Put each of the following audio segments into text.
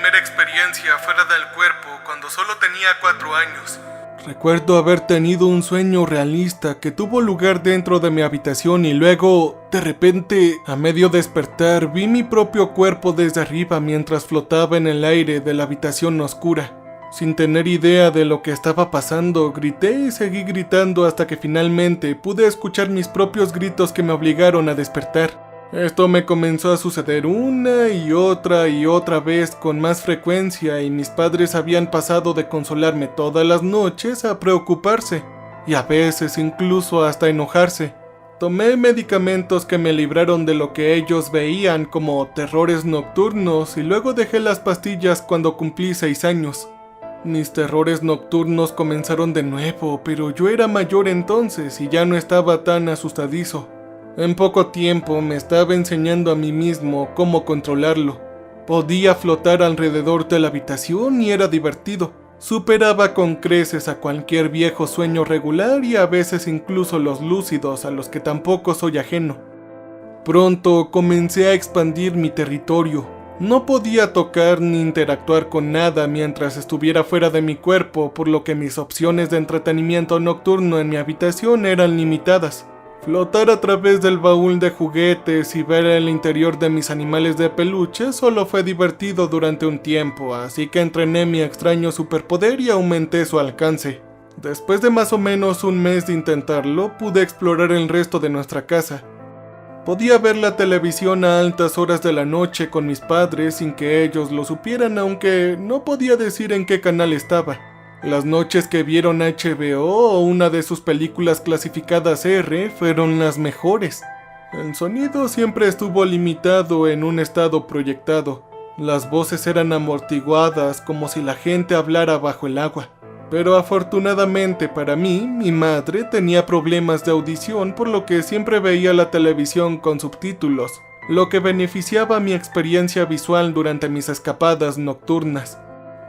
primera experiencia fuera del cuerpo cuando solo tenía 4 años. Recuerdo haber tenido un sueño realista que tuvo lugar dentro de mi habitación y luego, de repente, a medio despertar, vi mi propio cuerpo desde arriba mientras flotaba en el aire de la habitación oscura. Sin tener idea de lo que estaba pasando, grité y seguí gritando hasta que finalmente pude escuchar mis propios gritos que me obligaron a despertar. Esto me comenzó a suceder una y otra vez con más frecuencia y mis padres habían pasado de consolarme todas las noches a preocuparse y a veces incluso hasta enojarse. Tomé medicamentos que me libraron de lo que ellos veían como terrores nocturnos y luego dejé las pastillas cuando cumplí 6 años. Mis terrores nocturnos comenzaron de nuevo, pero yo era mayor entonces y ya no estaba tan asustadizo. En poco tiempo me estaba enseñando a mí mismo cómo controlarlo. Podía flotar alrededor de la habitación y era divertido. Superaba con creces a cualquier viejo sueño regular y a veces incluso los lúcidos a los que tampoco soy ajeno. Pronto comencé a expandir mi territorio. No podía tocar ni interactuar con nada mientras estuviera fuera de mi cuerpo, por lo que mis opciones de entretenimiento nocturno en mi habitación eran limitadas. Flotar a través del baúl de juguetes y ver el interior de mis animales de peluche solo fue divertido durante un tiempo, así que entrené mi extraño superpoder y aumenté su alcance. Después de más o menos un mes de intentarlo, pude explorar el resto de nuestra casa. Podía ver la televisión a altas horas de la noche con mis padres sin que ellos lo supieran, aunque no podía decir en qué canal estaba. Las noches que vieron HBO o una de sus películas clasificadas R fueron las mejores. El sonido siempre estuvo limitado en un estado proyectado. Las voces eran amortiguadas como si la gente hablara bajo el agua. Pero afortunadamente para mí, mi madre tenía problemas de audición, por lo que siempre veía la televisión con subtítulos, lo que beneficiaba mi experiencia visual durante mis escapadas nocturnas.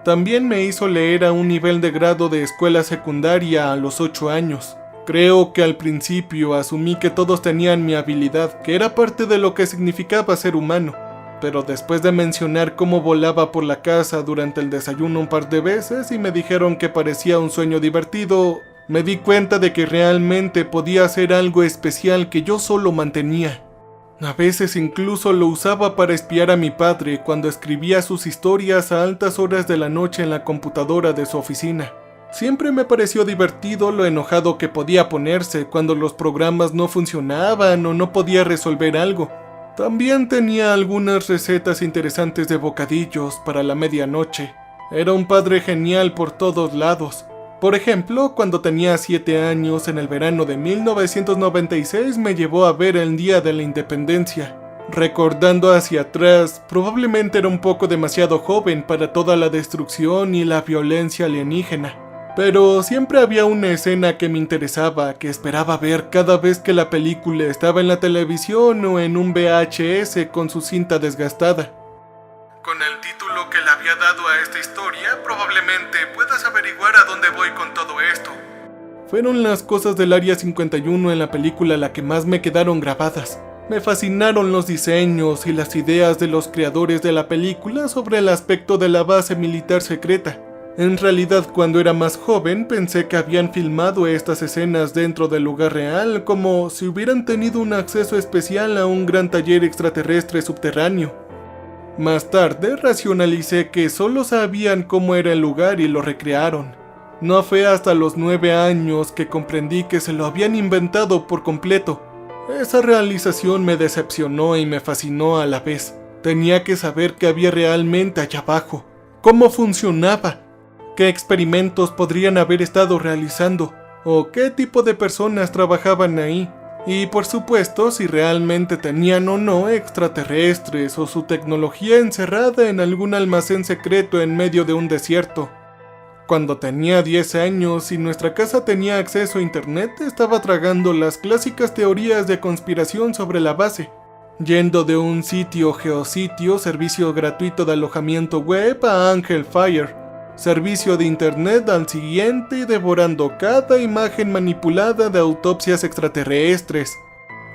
También me hizo leer a un nivel de grado de escuela secundaria a los 8 años. Creo que al principio asumí que todos tenían mi habilidad, que era parte de lo que significaba ser humano. Pero después de mencionar cómo volaba por la casa durante el desayuno un par de veces y me dijeron que parecía un sueño divertido, me di cuenta de que realmente podía hacer algo especial que yo solo mantenía. A veces incluso lo usaba para espiar a mi padre cuando escribía sus historias a altas horas de la noche en la computadora de su oficina. Siempre me pareció divertido lo enojado que podía ponerse cuando los programas no funcionaban o no podía resolver algo. También tenía algunas recetas interesantes de bocadillos para la medianoche. Era un padre genial por todos lados. Por ejemplo, cuando tenía 7 años, en el verano de 1996, me llevó a ver el Día de la Independencia. Recordando hacia atrás, probablemente era un poco demasiado joven para toda la destrucción y la violencia alienígena. Pero siempre había una escena que me interesaba, que esperaba ver cada vez que la película estaba en la televisión o en un VHS con su cinta desgastada. Con el título que le había dado a esta historia, probablemente puedas averiguar a dónde voy con todo esto. Fueron las cosas del Área 51 en la película las que más me quedaron grabadas. Me fascinaron los diseños y las ideas de los creadores de la película sobre el aspecto de la base militar secreta. En realidad, cuando era más joven, pensé que habían filmado estas escenas dentro del lugar real, como si hubieran tenido un acceso especial a un gran taller extraterrestre subterráneo. Más tarde, racionalicé que solo sabían cómo era el lugar y lo recrearon. No fue hasta los 9 años que comprendí que se lo habían inventado por completo. Esa realización me decepcionó y me fascinó a la vez. Tenía que saber qué había realmente allá abajo, cómo funcionaba, qué experimentos podrían haber estado realizando, o qué tipo de personas trabajaban ahí. Y por supuesto, si realmente tenían o no extraterrestres o su tecnología encerrada en algún almacén secreto en medio de un desierto. Cuando tenía 10 años y nuestra casa tenía acceso a internet, estaba tragando las clásicas teorías de conspiración sobre la base, yendo de un sitio geositio, servicio gratuito de alojamiento web, a Angel Fire, servicio de internet, al siguiente, y devorando cada imagen manipulada de autopsias extraterrestres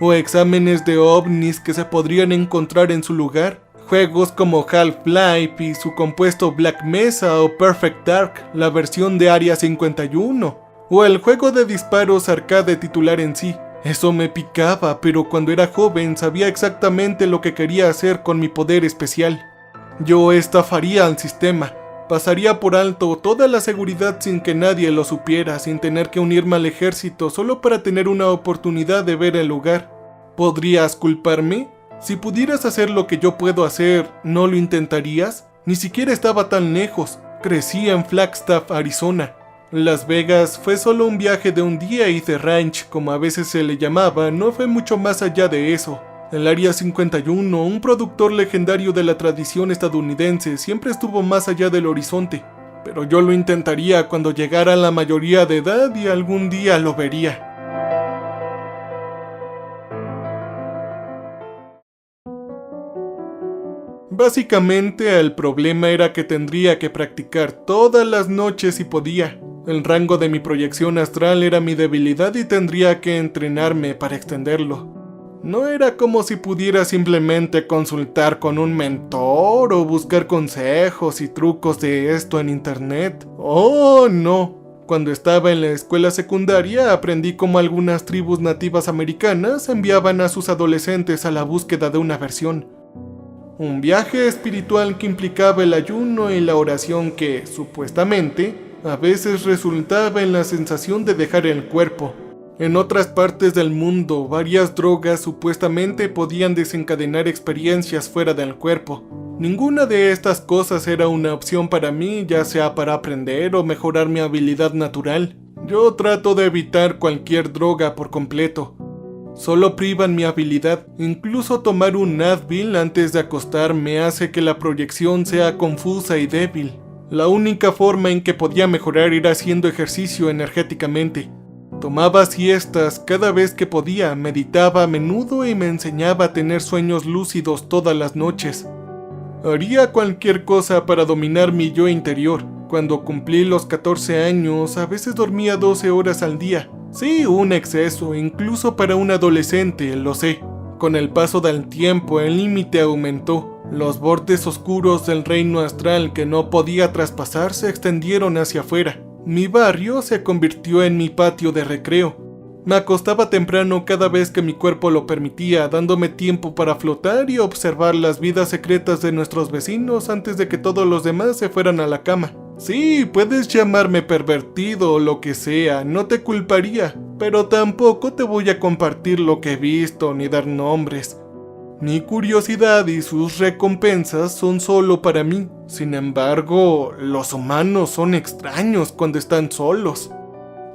o exámenes de ovnis que se podrían encontrar en su lugar, Juegos como Half-Life y su compuesto Black Mesa o Perfect Dark, la versión de Área 51, o el juego de disparos arcade titular en sí. Eso me picaba, pero cuando era joven sabía exactamente lo que quería hacer con mi poder especial. Yo estafaría al sistema, pasaría por alto toda la seguridad sin que nadie lo supiera, sin tener que unirme al ejército solo para tener una oportunidad de ver el lugar. ¿Podrías culparme? Si pudieras hacer lo que yo puedo hacer, ¿no lo intentarías? Ni siquiera estaba tan lejos. Crecí en Flagstaff, Arizona. Las Vegas fue solo un viaje de un día y The Ranch, como a veces se le llamaba, no fue mucho más allá de eso. El Área 51, un productor legendario de la tradición estadounidense, siempre estuvo más allá del horizonte. Pero yo lo intentaría cuando llegara a la mayoría de edad y algún día lo vería. Básicamente, el problema era que tendría que practicar todas las noches si podía. El rango de mi proyección astral era mi debilidad y tendría que entrenarme para extenderlo. No era como si pudiera simplemente consultar con un mentor o buscar consejos y trucos de esto en internet. ¡Oh, no! Cuando estaba en la escuela secundaria aprendí cómo algunas tribus nativas americanas enviaban a sus adolescentes a la búsqueda de una versión. Un viaje espiritual que implicaba el ayuno y la oración que, supuestamente, a veces resultaba en la sensación de dejar el cuerpo. En otras partes del mundo, varias drogas supuestamente podían desencadenar experiencias fuera del cuerpo. Ninguna de estas cosas era una opción para mí, ya sea para aprender o mejorar mi habilidad natural. Yo trato de evitar cualquier droga por completo. Solo privan mi habilidad. Incluso tomar un Advil antes de acostarme hace que la proyección sea confusa y débil. La única forma en que podía mejorar era haciendo ejercicio energéticamente. Tomaba siestas cada vez que podía, meditaba a menudo y me enseñaba a tener sueños lúcidos todas las noches. Haría cualquier cosa para dominar mi yo interior. Cuando cumplí los 14 años, a veces dormía 12 horas al día. Sí, un exceso, incluso para un adolescente, lo sé. Con el paso del tiempo, el límite aumentó. Los bordes oscuros del reino astral que no podía traspasar se extendieron hacia afuera. Mi barrio se convirtió en mi patio de recreo. Me acostaba temprano cada vez que mi cuerpo lo permitía, dándome tiempo para flotar y observar las vidas secretas de nuestros vecinos antes de que todos los demás se fueran a la cama. Sí, puedes llamarme pervertido o lo que sea, no te culparía, pero tampoco te voy a compartir lo que he visto ni dar nombres. Mi curiosidad y sus recompensas son solo para mí. Sin embargo, los humanos son extraños cuando están solos.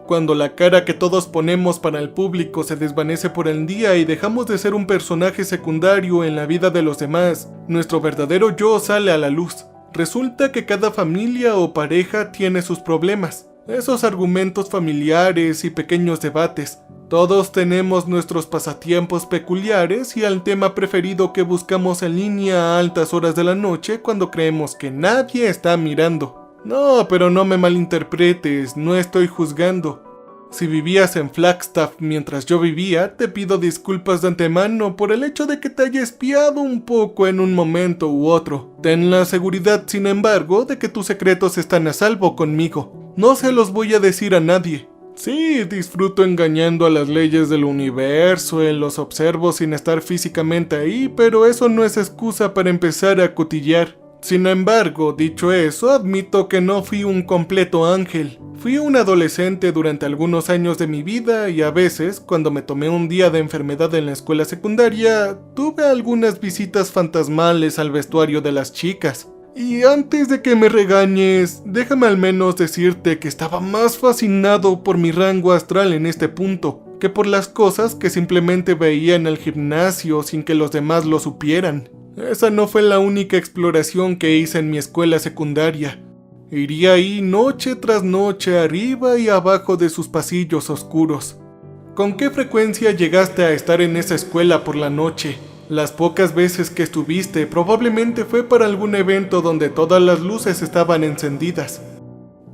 Cuando la cara que todos ponemos para el público se desvanece por el día y dejamos de ser un personaje secundario en la vida de los demás, nuestro verdadero yo sale a la luz. Resulta que cada familia o pareja tiene sus problemas, esos argumentos familiares y pequeños debates. Todos tenemos nuestros pasatiempos peculiares y el tema preferido que buscamos en línea a altas horas de la noche cuando creemos que nadie está mirando. No, pero no me malinterpretes, no estoy juzgando. Si vivías en Flagstaff mientras yo vivía, te pido disculpas de antemano por el hecho de que te haya espiado un poco en un momento u otro. Ten la seguridad, sin embargo, de que tus secretos están a salvo conmigo. No se los voy a decir a nadie. Sí, disfruto engañando a las leyes del universo, los observo sin estar físicamente ahí, pero eso no es excusa para empezar a cotillar. Sin embargo, dicho eso, admito que no fui un completo ángel. Fui un adolescente durante algunos años de mi vida y a veces, cuando me tomé un día de enfermedad en la escuela secundaria, tuve algunas visitas fantasmales al vestuario de las chicas. Y antes de que me regañes, déjame al menos decirte que estaba más fascinado por mi rango astral en este punto, que por las cosas que simplemente veía en el gimnasio sin que los demás lo supieran. Esa no fue la única exploración que hice en mi escuela secundaria. Iría ahí noche tras noche, arriba y abajo de sus pasillos oscuros. ¿Con qué frecuencia llegaste a estar en esa escuela por la noche? Las pocas veces que estuviste probablemente fue para algún evento donde todas las luces estaban encendidas.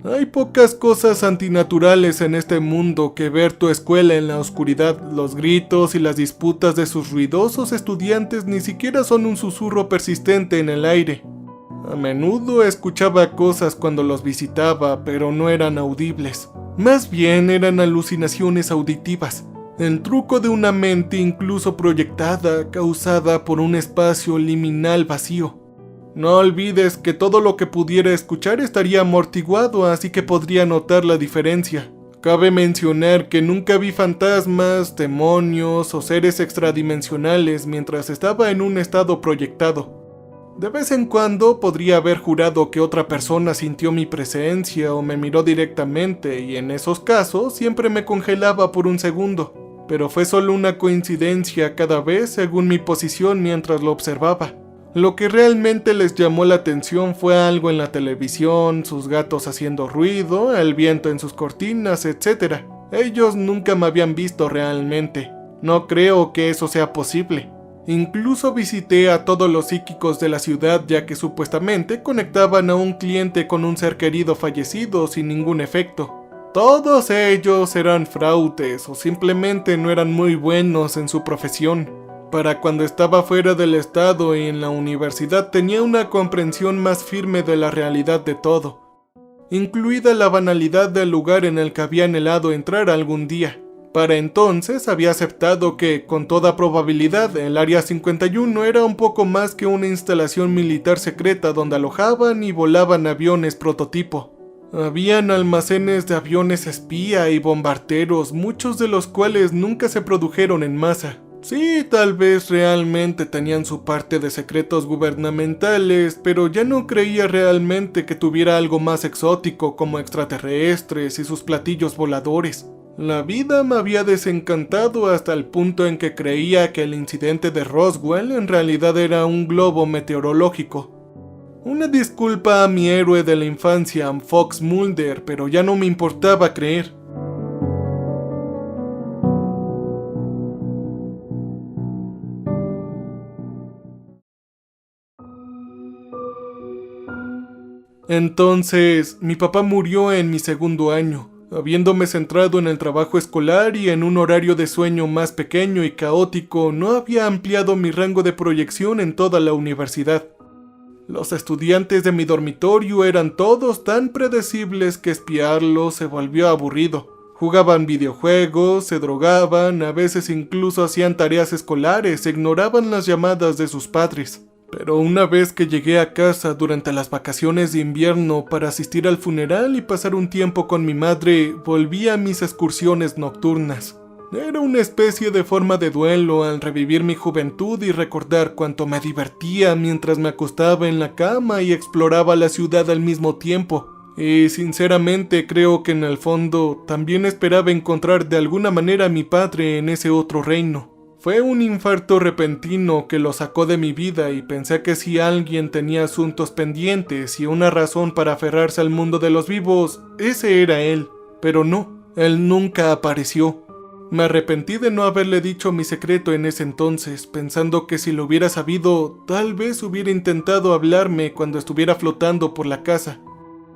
Hay pocas cosas antinaturales en este mundo que ver tu escuela en la oscuridad. Los gritos y las disputas de sus ruidosos estudiantes ni siquiera son un susurro persistente en el aire. A menudo escuchaba cosas cuando los visitaba, pero no eran audibles. Más bien eran alucinaciones auditivas, el truco de una mente incluso proyectada, causada por un espacio liminal vacío. No olvides que todo lo que pudiera escuchar estaría amortiguado, así que podría notar la diferencia. Cabe mencionar que nunca vi fantasmas, demonios o seres extradimensionales mientras estaba en un estado proyectado. De vez en cuando podría haber jurado que otra persona sintió mi presencia o me miró directamente, y en esos casos siempre me congelaba por un segundo, pero fue solo una coincidencia cada vez según mi posición mientras lo observaba. Lo que realmente les llamó la atención fue algo en la televisión, sus gatos haciendo ruido, el viento en sus cortinas, etc. Ellos nunca me habían visto realmente. No creo que eso sea posible. Incluso visité a todos los psíquicos de la ciudad, ya que supuestamente conectaban a un cliente con un ser querido fallecido sin ningún efecto. Todos ellos eran fraudes o simplemente no eran muy buenos en su profesión. Para cuando estaba fuera del estado y en la universidad tenía una comprensión más firme de la realidad de todo, incluida la banalidad del lugar en el que había anhelado entrar algún día. Para entonces había aceptado que, con toda probabilidad, el Área 51 era un poco más que una instalación militar secreta donde alojaban y volaban aviones prototipo. Habían almacenes de aviones espía y bombarderos, muchos de los cuales nunca se produjeron en masa. Sí, tal vez realmente tenían su parte de secretos gubernamentales, pero ya no creía realmente que tuviera algo más exótico como extraterrestres y sus platillos voladores. La vida me había desencantado hasta el punto en que creía que el incidente de Roswell en realidad era un globo meteorológico. Una disculpa a mi héroe de la infancia, Fox Mulder, pero ya no me importaba creer. Entonces, mi papá murió en mi segundo año, habiéndome centrado en el trabajo escolar y en un horario de sueño más pequeño y caótico. No había ampliado mi rango de proyección en toda la universidad. Los estudiantes de mi dormitorio eran todos tan predecibles que espiarlos se volvió aburrido. Jugaban videojuegos, se drogaban, a veces incluso hacían tareas escolares, ignoraban las llamadas de sus padres. Pero una vez que llegué a casa durante las vacaciones de invierno para asistir al funeral y pasar un tiempo con mi madre, volví a mis excursiones nocturnas. Era una especie de forma de duelo al revivir mi juventud y recordar cuánto me divertía mientras me acostaba en la cama y exploraba la ciudad al mismo tiempo. Y sinceramente creo que en el fondo también esperaba encontrar de alguna manera a mi padre en ese otro reino. Fue un infarto repentino que lo sacó de mi vida y pensé que si alguien tenía asuntos pendientes y una razón para aferrarse al mundo de los vivos, ese era él. Pero no, él nunca apareció. Me arrepentí de no haberle dicho mi secreto en ese entonces, pensando que si lo hubiera sabido, tal vez hubiera intentado hablarme cuando estuviera flotando por la casa.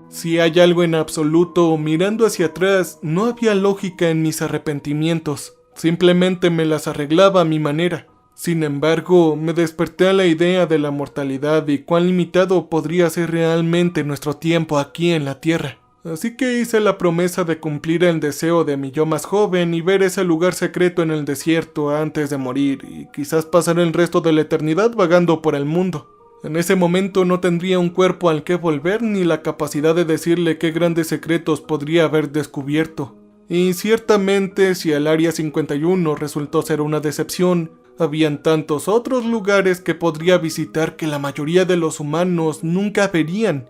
Si hay algo en absoluto, mirando hacia atrás, no había lógica en mis arrepentimientos. Simplemente me las arreglaba a mi manera. Sin embargo, me desperté a la idea de la mortalidad y cuán limitado podría ser realmente nuestro tiempo aquí en la Tierra. Así que hice la promesa de cumplir el deseo de mi yo más joven y ver ese lugar secreto en el desierto antes de morir y quizás pasar el resto de la eternidad vagando por el mundo. En ese momento no tendría un cuerpo al que volver ni la capacidad de decirle qué grandes secretos podría haber descubierto. Y ciertamente, si el Área 51 resultó ser una decepción, habían tantos otros lugares que podría visitar que la mayoría de los humanos nunca verían.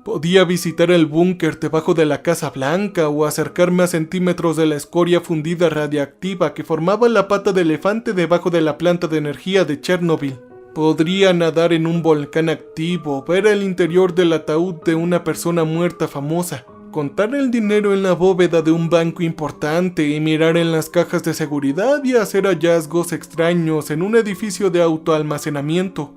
Podía visitar el búnker debajo de la Casa Blanca o acercarme a centímetros de la escoria fundida radiactiva que formaba la pata de elefante debajo de la planta de energía de Chernobyl. Podría nadar en un volcán activo, ver el interior del ataúd de una persona muerta famosa, contar el dinero en la bóveda de un banco importante y mirar en las cajas de seguridad y hacer hallazgos extraños en un edificio de autoalmacenamiento.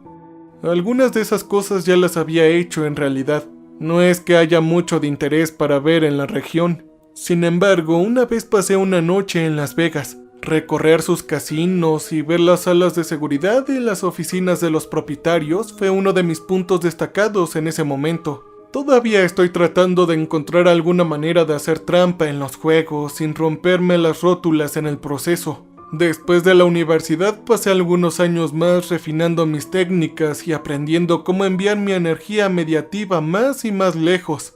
Algunas de esas cosas ya las había hecho en realidad. No es que haya mucho de interés para ver en la región. Sin embargo, una vez pasé una noche en Las Vegas. Recorrer sus casinos y ver las salas de seguridad y las oficinas de los propietarios fue uno de mis puntos destacados en ese momento. Todavía estoy tratando de encontrar alguna manera de hacer trampa en los juegos sin romperme las rótulas en el proceso. Después de la universidad pasé algunos años más refinando mis técnicas y aprendiendo cómo enviar mi energía mediativa más y más lejos.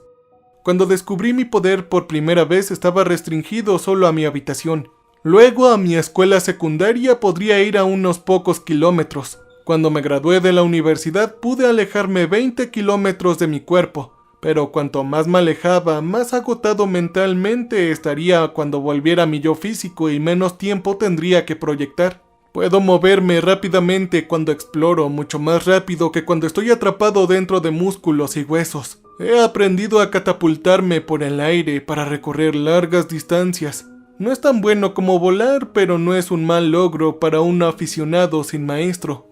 Cuando descubrí mi poder por primera vez estaba restringido solo a mi habitación. Luego a mi escuela secundaria podría ir a unos pocos kilómetros. Cuando me gradué de la universidad pude alejarme 20 kilómetros de mi cuerpo, pero cuanto más me alejaba, más agotado mentalmente estaría cuando volviera a mi yo físico y menos tiempo tendría que proyectar. Puedo moverme rápidamente cuando exploro, mucho más rápido que cuando estoy atrapado dentro de músculos y huesos. He aprendido a catapultarme por el aire para recorrer largas distancias. No es tan bueno como volar, pero no es un mal logro para un aficionado sin maestro.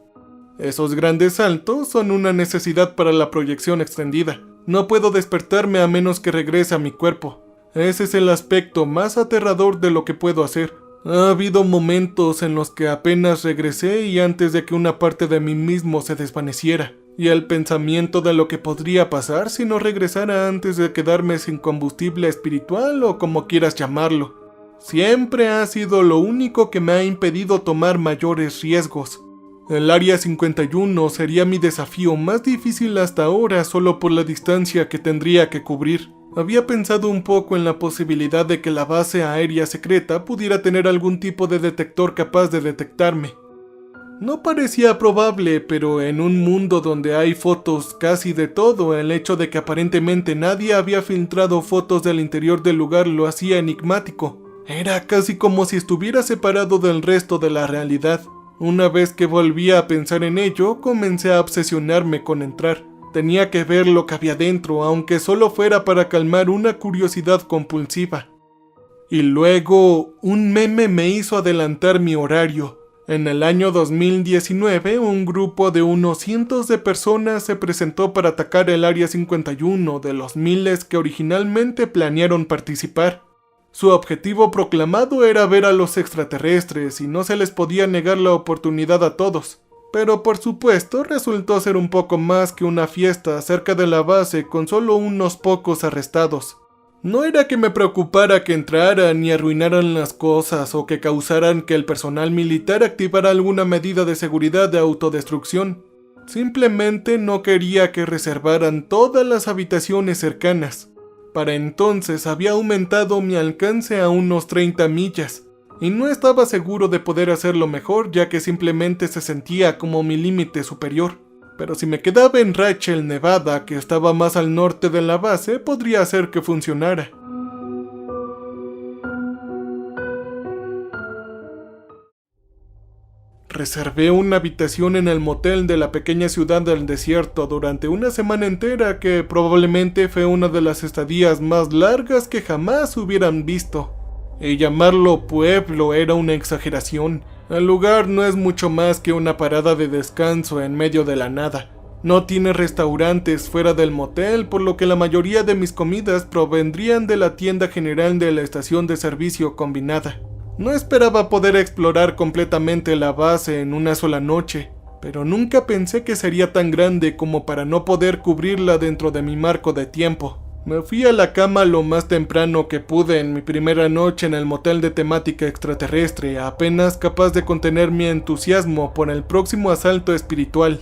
Esos grandes saltos son una necesidad para la proyección extendida. No puedo despertarme a menos que regrese a mi cuerpo. Ese es el aspecto más aterrador de lo que puedo hacer. Ha habido momentos en los que apenas regresé y antes de que una parte de mí mismo se desvaneciera, y el pensamiento de lo que podría pasar si no regresara antes de quedarme sin combustible espiritual o como quieras llamarlo. Siempre ha sido lo único que me ha impedido tomar mayores riesgos. El Área 51 sería mi desafío más difícil hasta ahora solo por la distancia que tendría que cubrir. Había pensado un poco en la posibilidad de que la base aérea secreta pudiera tener algún tipo de detector capaz de detectarme. No parecía probable, pero en un mundo donde hay fotos casi de todo, el hecho de que aparentemente nadie había filtrado fotos del interior del lugar lo hacía enigmático. Era casi como si estuviera separado del resto de la realidad. Una vez que volví a pensar en ello, comencé a obsesionarme con entrar. Tenía que ver lo que había dentro, aunque solo fuera para calmar una curiosidad compulsiva. Y luego, un meme me hizo adelantar mi horario. En el año 2019, un grupo de unos cientos de personas se presentó para atacar el Área 51 de los miles que originalmente planearon participar. Su objetivo proclamado era ver a los extraterrestres y no se les podía negar la oportunidad a todos. Pero por supuesto resultó ser un poco más que una fiesta cerca de la base con solo unos pocos arrestados. No era que me preocupara que entraran y arruinaran las cosas o que causaran que el personal militar activara alguna medida de seguridad de autodestrucción. Simplemente no quería que reservaran todas las habitaciones cercanas. Para entonces había aumentado mi alcance a unos 30 millas, y no estaba seguro de poder hacerlo mejor ya que simplemente se sentía como mi límite superior. Pero si me quedaba en Rachel, Nevada, que estaba más al norte de la base, podría hacer que funcionara. Reservé una habitación en el motel de la pequeña ciudad del desierto durante una semana entera que probablemente fue una de las estadías más largas que jamás hubieran visto. Y llamarlo pueblo era una exageración. El lugar no es mucho más que una parada de descanso en medio de la nada. No tiene restaurantes fuera del motel, por lo que la mayoría de mis comidas provendrían de la tienda general de la estación de servicio combinada. No esperaba poder explorar completamente la base en una sola noche, pero nunca pensé que sería tan grande como para no poder cubrirla dentro de mi marco de tiempo. Me fui a la cama lo más temprano que pude en mi primera noche en el motel de temática extraterrestre, apenas capaz de contener mi entusiasmo por el próximo asalto espiritual.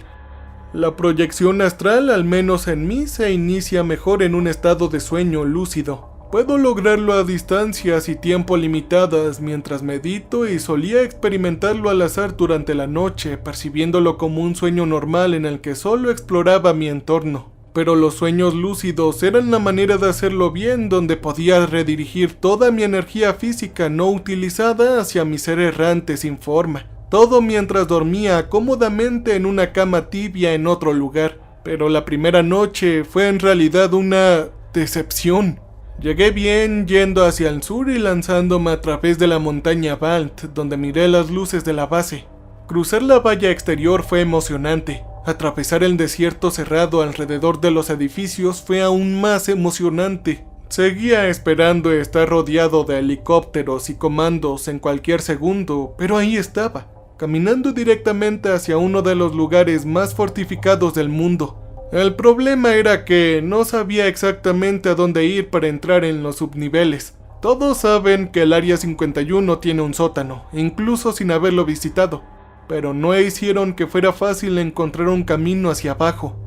La proyección astral, al menos en mí, se inicia mejor en un estado de sueño lúcido. Puedo lograrlo a distancias y tiempo limitadas mientras medito y solía experimentarlo al azar durante la noche, percibiéndolo como un sueño normal en el que solo exploraba mi entorno. Pero los sueños lúcidos eran la manera de hacerlo bien, donde podía redirigir toda mi energía física no utilizada hacia mi ser errante sin forma. Todo mientras dormía cómodamente en una cama tibia en otro lugar. Pero la primera noche fue en realidad una decepción. Llegué bien yendo hacia el sur y lanzándome a través de la montaña Balt, donde miré las luces de la base. Cruzar la valla exterior fue emocionante. Atravesar el desierto cerrado alrededor de los edificios fue aún más emocionante. Seguía esperando estar rodeado de helicópteros y comandos en cualquier segundo, pero ahí estaba, caminando directamente hacia uno de los lugares más fortificados del mundo. El problema era que no sabía exactamente a dónde ir para entrar en los subniveles. Todos saben que el Área 51 tiene un sótano, incluso sin haberlo visitado, pero no hicieron que fuera fácil encontrar un camino hacia abajo.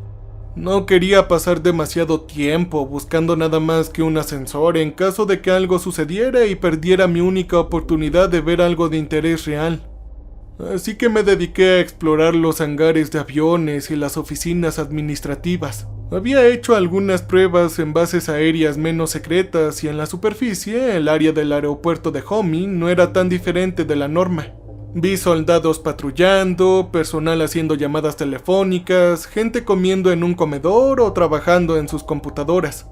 No quería pasar demasiado tiempo buscando nada más que un ascensor en caso de que algo sucediera y perdiera mi única oportunidad de ver algo de interés real. Así que me dediqué a explorar los hangares de aviones y las oficinas administrativas. Había hecho algunas pruebas en bases aéreas menos secretas y en la superficie, el área del aeropuerto de Homey no era tan diferente de la norma. Vi soldados patrullando, personal haciendo llamadas telefónicas, gente comiendo en un comedor o trabajando en sus computadoras.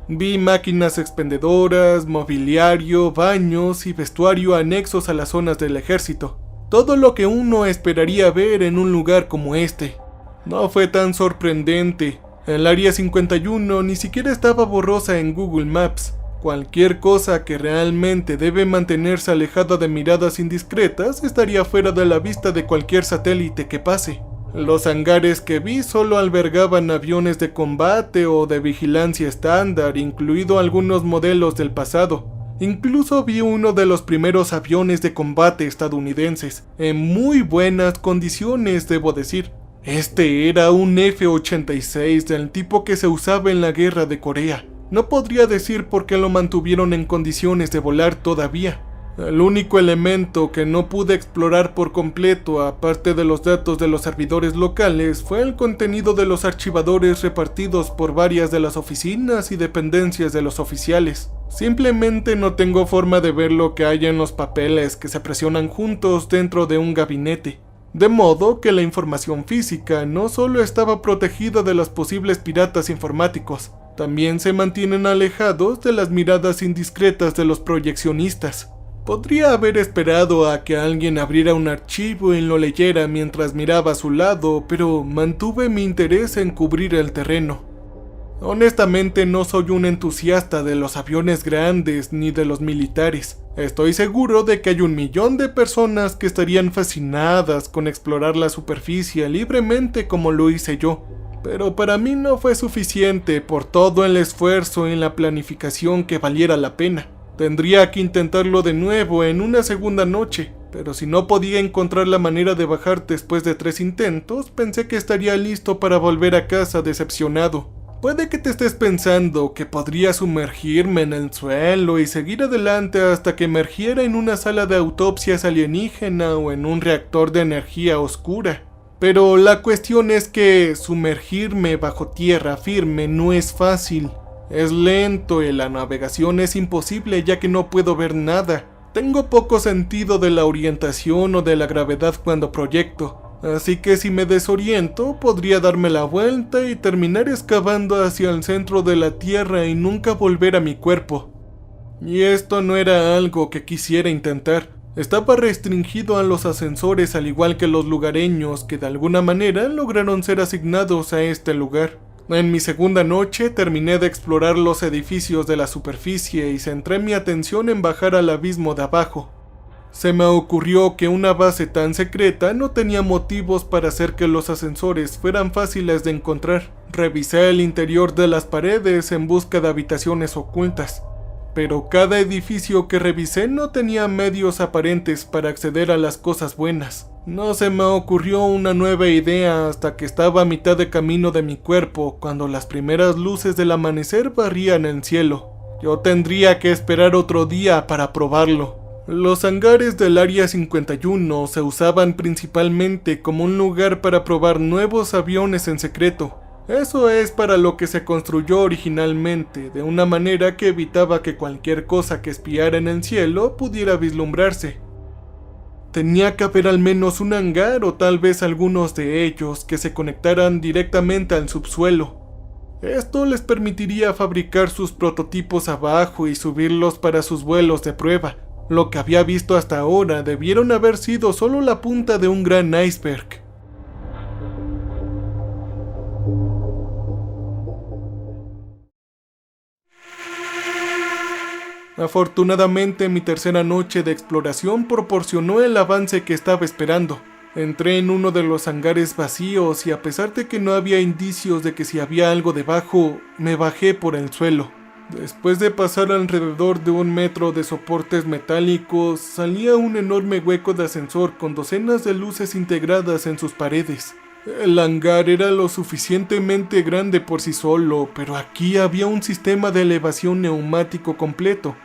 Vi máquinas expendedoras, mobiliario, baños y vestuario anexos a las zonas del ejército. Todo lo que uno esperaría ver en un lugar como este. No fue tan sorprendente. El Área 51 ni siquiera estaba borrosa en Google Maps. Cualquier cosa que realmente debe mantenerse alejada de miradas indiscretas estaría fuera de la vista de cualquier satélite que pase. Los hangares que vi solo albergaban aviones de combate o de vigilancia estándar, incluido algunos modelos del pasado. Incluso vi uno de los primeros aviones de combate estadounidenses, en muy buenas condiciones, debo decir. Este era un F-86 del tipo que se usaba en la guerra de Corea. No podría decir por qué lo mantuvieron en condiciones de volar todavía. El único elemento que no pude explorar por completo, aparte de los datos de los servidores locales, fue el contenido de los archivadores repartidos por varias de las oficinas y dependencias de los oficiales. Simplemente no tengo forma de ver lo que hay en los papeles que se presionan juntos dentro de un gabinete. De modo que la información física no solo estaba protegida de los posibles piratas informáticos, también se mantienen alejados de las miradas indiscretas de los proyeccionistas. Podría haber esperado a que alguien abriera un archivo y lo leyera mientras miraba a su lado, pero mantuve mi interés en cubrir el terreno. Honestamente no soy un entusiasta de los aviones grandes ni de los militares. Estoy seguro de que hay 1 millón de personas que estarían fascinadas con explorar la superficie libremente como lo hice yo. Pero para mí no fue suficiente por todo el esfuerzo en la planificación que valiera la pena. Tendría que intentarlo de nuevo en una segunda noche, pero si no podía encontrar la manera de bajar después de 3 intentos, pensé que estaría listo para volver a casa decepcionado. Puede que te estés pensando que podría sumergirme en el suelo y seguir adelante hasta que emergiera en una sala de autopsias alienígena o en un reactor de energía oscura. Pero la cuestión es que sumergirme bajo tierra firme no es fácil. Es lento y la navegación es imposible ya que no puedo ver nada. Tengo poco sentido de la orientación o de la gravedad cuando proyecto. Así que si me desoriento, podría darme la vuelta y terminar excavando hacia el centro de la Tierra y nunca volver a mi cuerpo. Y esto no era algo que quisiera intentar. Estaba restringido a los ascensores al igual que los lugareños que de alguna manera lograron ser asignados a este lugar. En mi segunda noche terminé de explorar los edificios de la superficie y centré mi atención en bajar al abismo de abajo. Se me ocurrió que una base tan secreta no tenía motivos para hacer que los ascensores fueran fáciles de encontrar. Revisé el interior de las paredes en busca de habitaciones ocultas, pero cada edificio que revisé no tenía medios aparentes para acceder a las cosas buenas. No se me ocurrió una nueva idea hasta que estaba a mitad de camino de mi cuerpo, cuando las primeras luces del amanecer barrían el cielo. Yo tendría que esperar otro día para probarlo. Los hangares del Área 51 se usaban principalmente como un lugar para probar nuevos aviones en secreto. Eso es para lo que se construyó originalmente, de una manera que evitaba que cualquier cosa que espiara en el cielo pudiera vislumbrarse. Tenía que haber al menos un hangar o tal vez algunos de ellos que se conectaran directamente al subsuelo. Esto les permitiría fabricar sus prototipos abajo y subirlos para sus vuelos de prueba. Lo que había visto hasta ahora debieron haber sido solo la punta de un gran iceberg. Afortunadamente, mi tercera noche de exploración proporcionó el avance que estaba esperando. Entré en uno de los hangares vacíos y a pesar de que no había indicios de que si había algo debajo, me bajé por el suelo. Después de pasar alrededor de 1 metro de soportes metálicos, salía un enorme hueco de ascensor con docenas de luces integradas en sus paredes. El hangar era lo suficientemente grande por sí solo, pero aquí había un sistema de elevación neumático completo,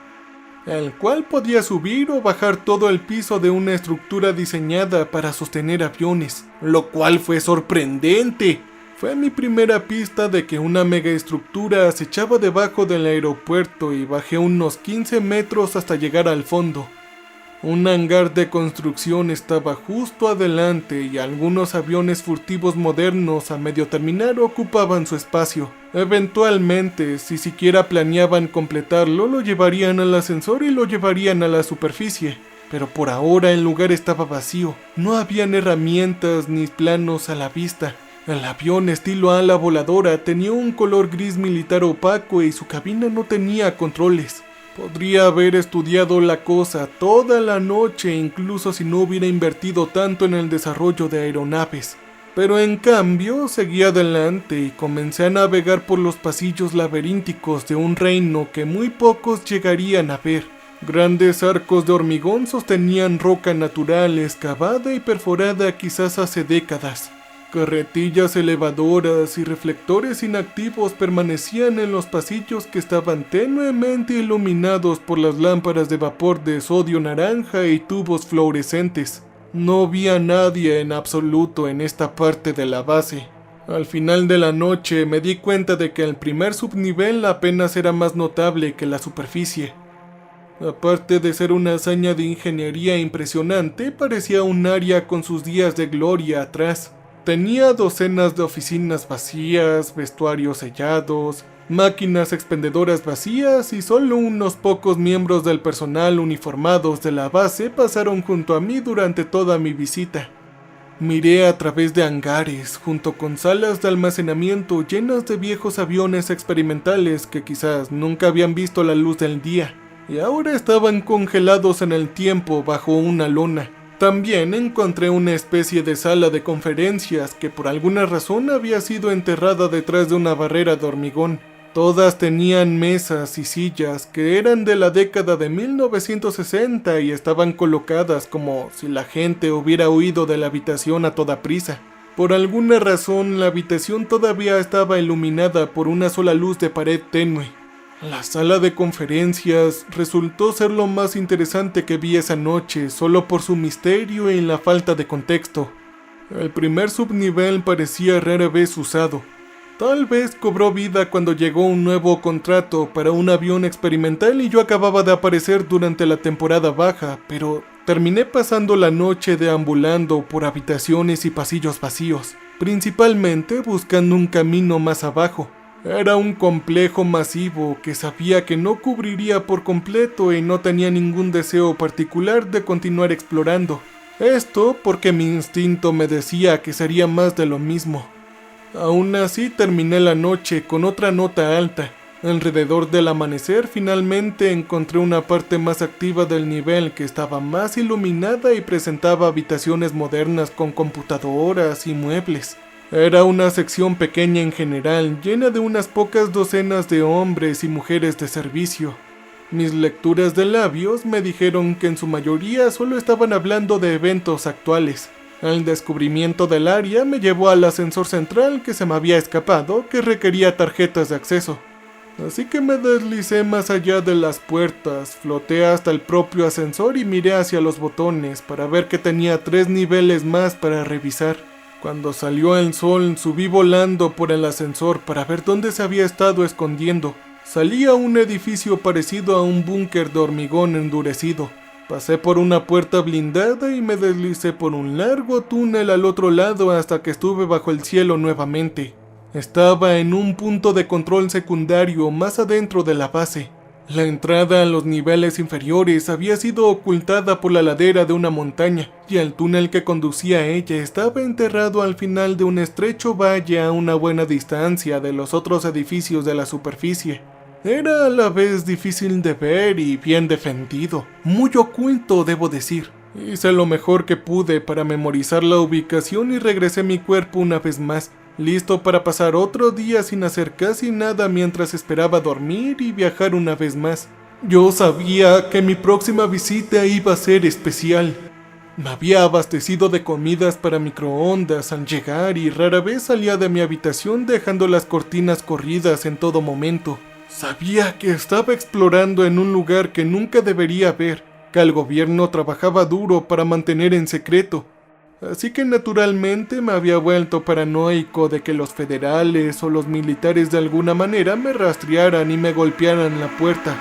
el cual podía subir o bajar todo el piso de una estructura diseñada para sostener aviones, lo cual fue sorprendente. Fue mi primera pista de que una megaestructura acechaba debajo del aeropuerto y bajé unos 15 metros hasta llegar al fondo. Un hangar de construcción estaba justo adelante y algunos aviones furtivos modernos a medio terminar ocupaban su espacio. Eventualmente, si siquiera planeaban completarlo, lo llevarían al ascensor y lo llevarían a la superficie. Pero por ahora el lugar estaba vacío, no habían herramientas ni planos a la vista. El avión estilo ala voladora tenía un color gris militar opaco y su cabina no tenía controles. Podría haber estudiado la cosa toda la noche incluso si no hubiera invertido tanto en el desarrollo de aeronaves. Pero en cambio seguí adelante y comencé a navegar por los pasillos laberínticos de un reino que muy pocos llegarían a ver. Grandes arcos de hormigón sostenían roca natural excavada y perforada quizás hace décadas. Carretillas elevadoras y reflectores inactivos permanecían en los pasillos que estaban tenuemente iluminados por las lámparas de vapor de sodio naranja y tubos fluorescentes. No vi a nadie en absoluto en esta parte de la base. Al final de la noche me di cuenta de que el primer subnivel apenas era más notable que la superficie. Aparte de ser una hazaña de ingeniería impresionante, parecía un área con sus días de gloria atrás. Tenía docenas de oficinas vacías, vestuarios sellados, máquinas expendedoras vacías y solo unos pocos miembros del personal uniformados de la base pasaron junto a mí durante toda mi visita. Miré a través de hangares, junto con salas de almacenamiento llenas de viejos aviones experimentales que quizás nunca habían visto la luz del día, y ahora estaban congelados en el tiempo bajo una lona. También encontré una especie de sala de conferencias que por alguna razón había sido enterrada detrás de una barrera de hormigón. Todas tenían mesas y sillas que eran de la década de 1960 y estaban colocadas como si la gente hubiera huido de la habitación a toda prisa. Por alguna razón, la habitación todavía estaba iluminada por una sola luz de pared tenue. La sala de conferencias resultó ser lo más interesante que vi esa noche, solo por su misterio y la falta de contexto. El primer subnivel parecía rara vez usado. Tal vez cobró vida cuando llegó un nuevo contrato para un avión experimental y yo acababa de aparecer durante la temporada baja, pero terminé pasando la noche deambulando por habitaciones y pasillos vacíos, principalmente buscando un camino más abajo. Era un complejo masivo que sabía que no cubriría por completo y no tenía ningún deseo particular de continuar explorando. Esto porque mi instinto me decía que sería más de lo mismo. Aún así terminé la noche con otra nota alta. Alrededor del amanecer finalmente encontré una parte más activa del nivel que estaba más iluminada y presentaba habitaciones modernas con computadoras y muebles. Era una sección pequeña en general, llena de unas pocas docenas de hombres y mujeres de servicio. Mis lecturas de labios me dijeron que en su mayoría solo estaban hablando de eventos actuales. El descubrimiento del área me llevó al ascensor central que se me había escapado, que requería tarjetas de acceso. Así que me deslicé más allá de las puertas, floté hasta el propio ascensor y miré hacia los botones para ver que tenía 3 niveles más para revisar. Cuando salió el sol, subí volando por el ascensor para ver dónde se había estado escondiendo. Salí a un edificio parecido a un búnker de hormigón endurecido. Pasé por una puerta blindada y me deslicé por un largo túnel al otro lado hasta que estuve bajo el cielo nuevamente. Estaba en un punto de control secundario más adentro de la base. La entrada a los niveles inferiores había sido ocultada por la ladera de una montaña, y el túnel que conducía a ella estaba enterrado al final de un estrecho valle a una buena distancia de los otros edificios de la superficie. Era a la vez difícil de ver y bien defendido, muy oculto debo decir. Hice lo mejor que pude para memorizar la ubicación y regresé a mi cuerpo una vez más, listo para pasar otro día sin hacer casi nada mientras esperaba dormir y viajar una vez más. Yo sabía que mi próxima visita iba a ser especial. Me había abastecido de comidas para microondas al llegar y rara vez salía de mi habitación dejando las cortinas corridas en todo momento. Sabía que estaba explorando en un lugar que nunca debería ver, que el gobierno trabajaba duro para mantener en secreto. Así que naturalmente me había vuelto paranoico de que los federales o los militares de alguna manera me rastrearan y me golpearan la puerta.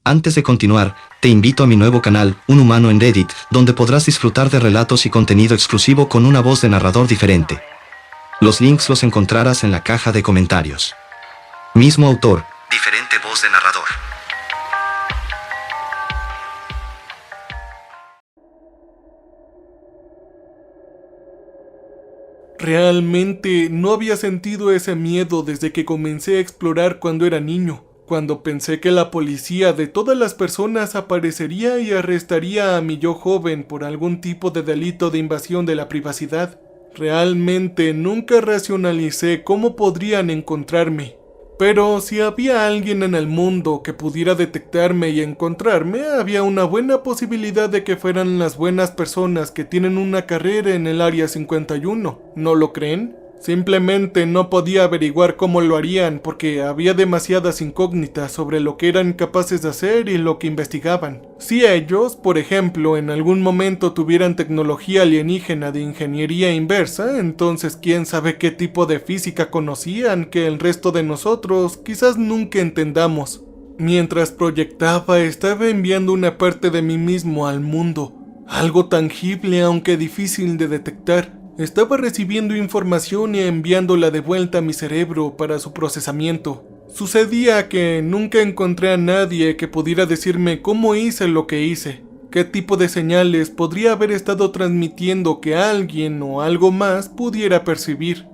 Antes de continuar, te invito a mi nuevo canal, Un Humano en Reddit, donde podrás disfrutar de relatos y contenido exclusivo con una voz de narrador diferente. Los links los encontrarás en la caja de comentarios. Mismo autor, diferente voz de narrador. Realmente no había sentido ese miedo desde que comencé a explorar cuando era niño. Cuando pensé que la policía de todas las personas aparecería y arrestaría a mi yo joven por algún tipo de delito de invasión de la privacidad. Realmente nunca racionalicé cómo podrían encontrarme. Pero si había alguien en el mundo que pudiera detectarme y encontrarme, había una buena posibilidad de que fueran las buenas personas que tienen una carrera en el Área 51. ¿No lo creen? Simplemente no podía averiguar cómo lo harían porque había demasiadas incógnitas sobre lo que eran capaces de hacer y lo que investigaban. Si ellos, por ejemplo, en algún momento tuvieran tecnología alienígena de ingeniería inversa, entonces quién sabe qué tipo de física conocían que el resto de nosotros quizás nunca entendamos. Mientras proyectaba, estaba enviando una parte de mí mismo al mundo, algo tangible aunque difícil de detectar. Estaba recibiendo información y enviándola de vuelta a mi cerebro para su procesamiento. Sucedía que nunca encontré a nadie que pudiera decirme cómo hice lo que hice, qué tipo de señales podría haber estado transmitiendo que alguien o algo más pudiera percibir.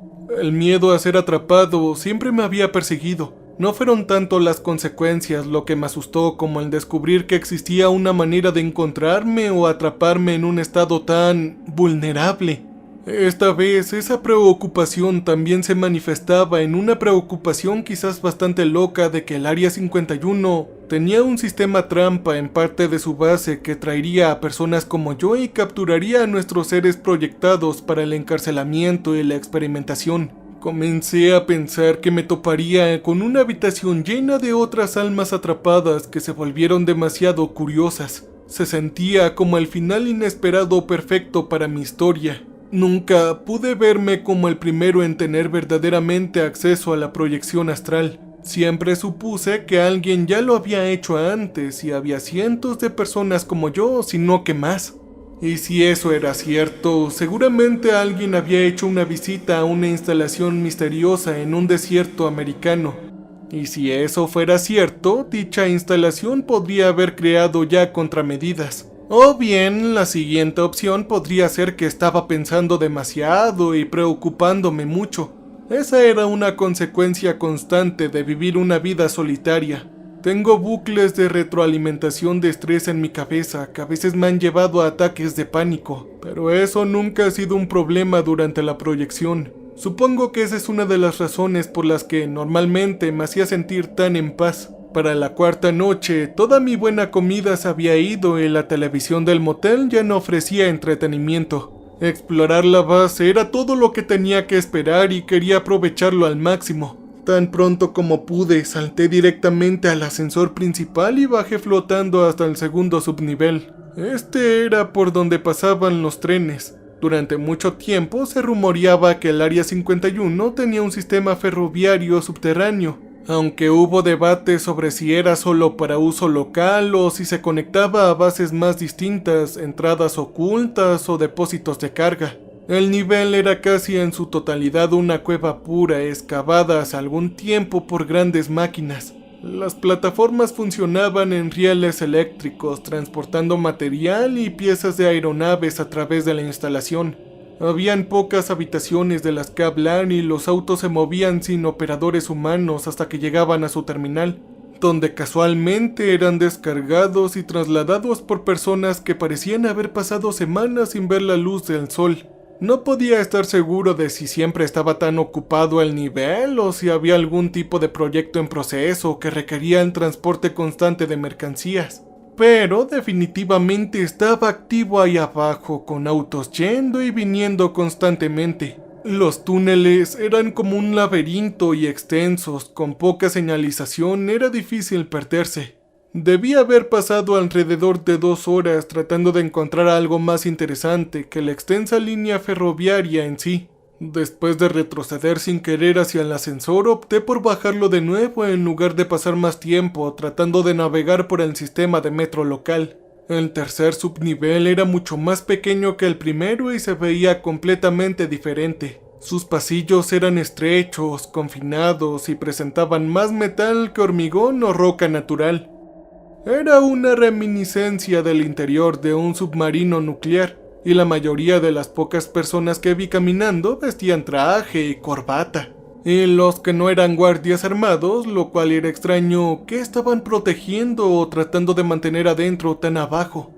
El miedo a ser atrapado siempre me había perseguido. No fueron tanto las consecuencias lo que me asustó como el descubrir que existía una manera de encontrarme o atraparme en un estado tan vulnerable. Esta vez esa preocupación también se manifestaba en una preocupación quizás bastante loca de que el Área 51 tenía un sistema trampa en parte de su base que traería a personas como yo y capturaría a nuestros seres proyectados para el encarcelamiento y la experimentación. Comencé a pensar que me toparía con una habitación llena de otras almas atrapadas que se volvieron demasiado curiosas. Se sentía como el final inesperado perfecto para mi historia. Nunca pude verme como el primero en tener verdaderamente acceso a la proyección astral. Siempre supuse que alguien ya lo había hecho antes y había cientos de personas como yo, si no que más. Y si eso era cierto, seguramente alguien había hecho una visita a una instalación misteriosa en un desierto americano. Y si eso fuera cierto, dicha instalación podría haber creado ya contramedidas. O bien, la siguiente opción podría ser que estaba pensando demasiado y preocupándome mucho. Esa era una consecuencia constante de vivir una vida solitaria. Tengo bucles de retroalimentación de estrés en mi cabeza que a veces me han llevado a ataques de pánico, pero eso nunca ha sido un problema durante la proyección. Supongo que esa es una de las razones por las que normalmente me hacía sentir tan en paz. Para la cuarta noche, toda mi buena comida se había ido y la televisión del motel ya no ofrecía entretenimiento. Explorar la base era todo lo que tenía que esperar y quería aprovecharlo al máximo. Tan pronto como pude, salté directamente al ascensor principal y bajé flotando hasta el segundo subnivel. Este era por donde pasaban los trenes. Durante mucho tiempo se rumoreaba que el Área 51 tenía un sistema ferroviario subterráneo. Aunque hubo debate sobre si era solo para uso local o si se conectaba a bases más distintas, entradas ocultas o depósitos de carga. El nivel era casi en su totalidad una cueva pura excavada hace algún tiempo por grandes máquinas. Las plataformas funcionaban en rieles eléctricos, transportando material y piezas de aeronaves a través de la instalación. Habían pocas habitaciones de las que hablar y los autos se movían sin operadores humanos hasta que llegaban a su terminal, donde casualmente eran descargados y trasladados por personas que parecían haber pasado semanas sin ver la luz del sol. No podía estar seguro de si siempre estaba tan ocupado el nivel o si había algún tipo de proyecto en proceso que requería el transporte constante de mercancías. Pero definitivamente estaba activo ahí abajo, con autos yendo y viniendo constantemente. Los túneles eran como un laberinto y extensos, con poca señalización era difícil perderse. Debí haber pasado alrededor de 2 horas tratando de encontrar algo más interesante que la extensa línea ferroviaria en sí. Después de retroceder sin querer hacia el ascensor, opté por bajarlo de nuevo en lugar de pasar más tiempo tratando de navegar por el sistema de metro local. El tercer subnivel era mucho más pequeño que el primero y se veía completamente diferente. Sus pasillos eran estrechos, confinados y presentaban más metal que hormigón o roca natural. Era una reminiscencia del interior de un submarino nuclear, y la mayoría de las pocas personas que vi caminando vestían traje y corbata. Y los que no eran guardias armados, lo cual era extraño, ¿qué estaban protegiendo o tratando de mantener adentro tan abajo?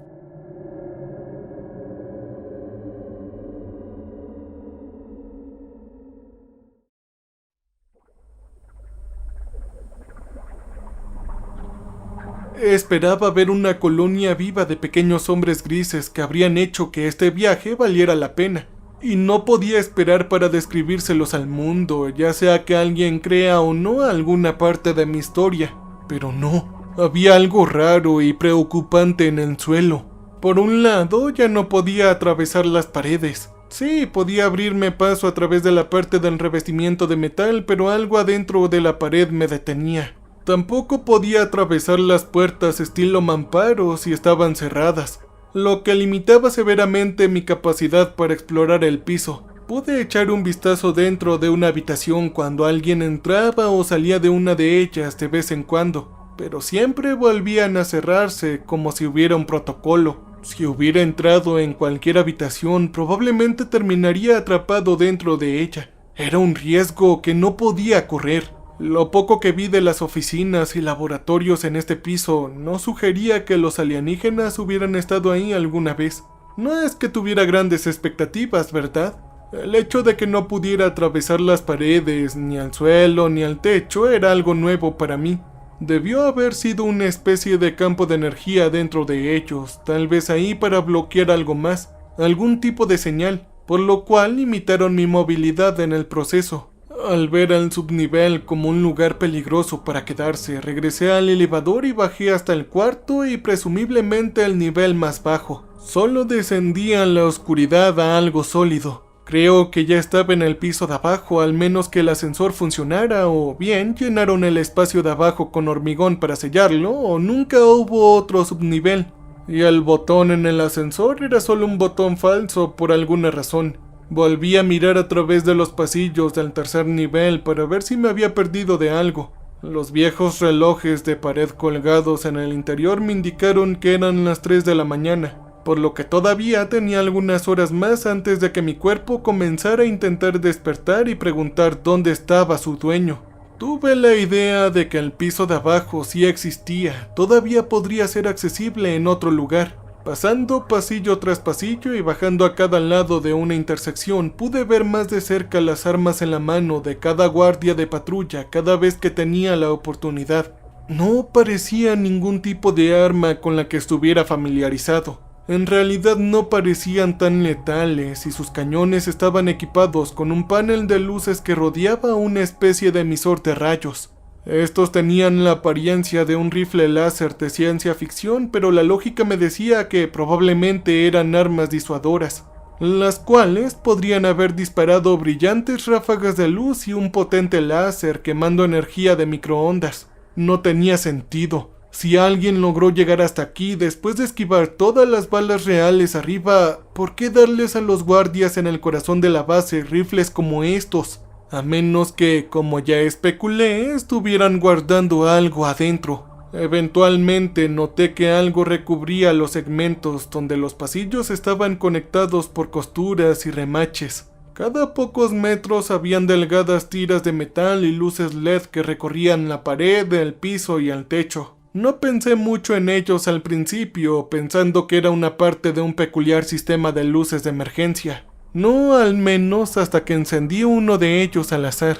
Esperaba ver una colonia viva de pequeños hombres grises que habrían hecho que este viaje valiera la pena, y no podía esperar para describírselos al mundo, ya sea que alguien crea o no alguna parte de mi historia. Pero no, había algo raro y preocupante en el suelo. Por un lado, ya no podía atravesar las paredes. Sí, podía abrirme paso a través de la parte del revestimiento de metal, pero algo adentro de la pared me detenía. Tampoco podía atravesar las puertas estilo mamparo si estaban cerradas, lo que limitaba severamente mi capacidad para explorar el piso. Pude echar un vistazo dentro de una habitación cuando alguien entraba o salía de una de ellas de vez en cuando, pero siempre volvían a cerrarse como si hubiera un protocolo. Si hubiera entrado en cualquier habitación, probablemente terminaría atrapado dentro de ella. Era un riesgo que no podía correr. Lo poco que vi de las oficinas y laboratorios en este piso no sugería que los alienígenas hubieran estado ahí alguna vez. No es que tuviera grandes expectativas, ¿verdad? El hecho de que no pudiera atravesar las paredes, ni al suelo, ni al techo era algo nuevo para mí. Debió haber sido una especie de campo de energía dentro de ellos, tal vez ahí para bloquear algo más, algún tipo de señal, por lo cual limitaron mi movilidad en el proceso. Al ver al subnivel como un lugar peligroso para quedarse, regresé al elevador y bajé hasta el cuarto y presumiblemente el nivel más bajo. Solo descendía en la oscuridad a algo sólido. Creo que ya estaba en el piso de abajo, al menos que el ascensor funcionara, o bien llenaron el espacio de abajo con hormigón para sellarlo, o nunca hubo otro subnivel. Y el botón en el ascensor era solo un botón falso por alguna razón. Volví a mirar a través de los pasillos del tercer nivel para ver si me había perdido de algo. Los viejos relojes de pared colgados en el interior me indicaron que eran las 3 de la mañana, por lo que todavía tenía algunas horas más antes de que mi cuerpo comenzara a intentar despertar y preguntar dónde estaba su dueño. Tuve la idea de que el piso de abajo sí existía, todavía podría ser accesible en otro lugar. Pasando pasillo tras pasillo y bajando a cada lado de una intersección, pude ver más de cerca las armas en la mano de cada guardia de patrulla cada vez que tenía la oportunidad. No parecía ningún tipo de arma con la que estuviera familiarizado. En realidad no parecían tan letales y sus cañones estaban equipados con un panel de luces que rodeaba una especie de emisor de rayos. Estos tenían la apariencia de un rifle láser de ciencia ficción, pero la lógica me decía que probablemente eran armas disuadoras, las cuales podrían haber disparado brillantes ráfagas de luz y un potente láser quemando energía de microondas. No tenía sentido. Si alguien logró llegar hasta aquí después de esquivar todas las balas reales arriba, ¿por qué darles a los guardias en el corazón de la base rifles como estos? a menos que, como ya especulé, estuvieran guardando algo adentro. Eventualmente noté que algo recubría los segmentos donde los pasillos estaban conectados por costuras y remaches. Cada pocos metros habían delgadas tiras de metal y luces LED que recorrían la pared, el piso y el techo. No pensé mucho en ellos al principio, pensando que era una parte de un peculiar sistema de luces de emergencia. No al menos hasta que encendí uno de ellos al azar.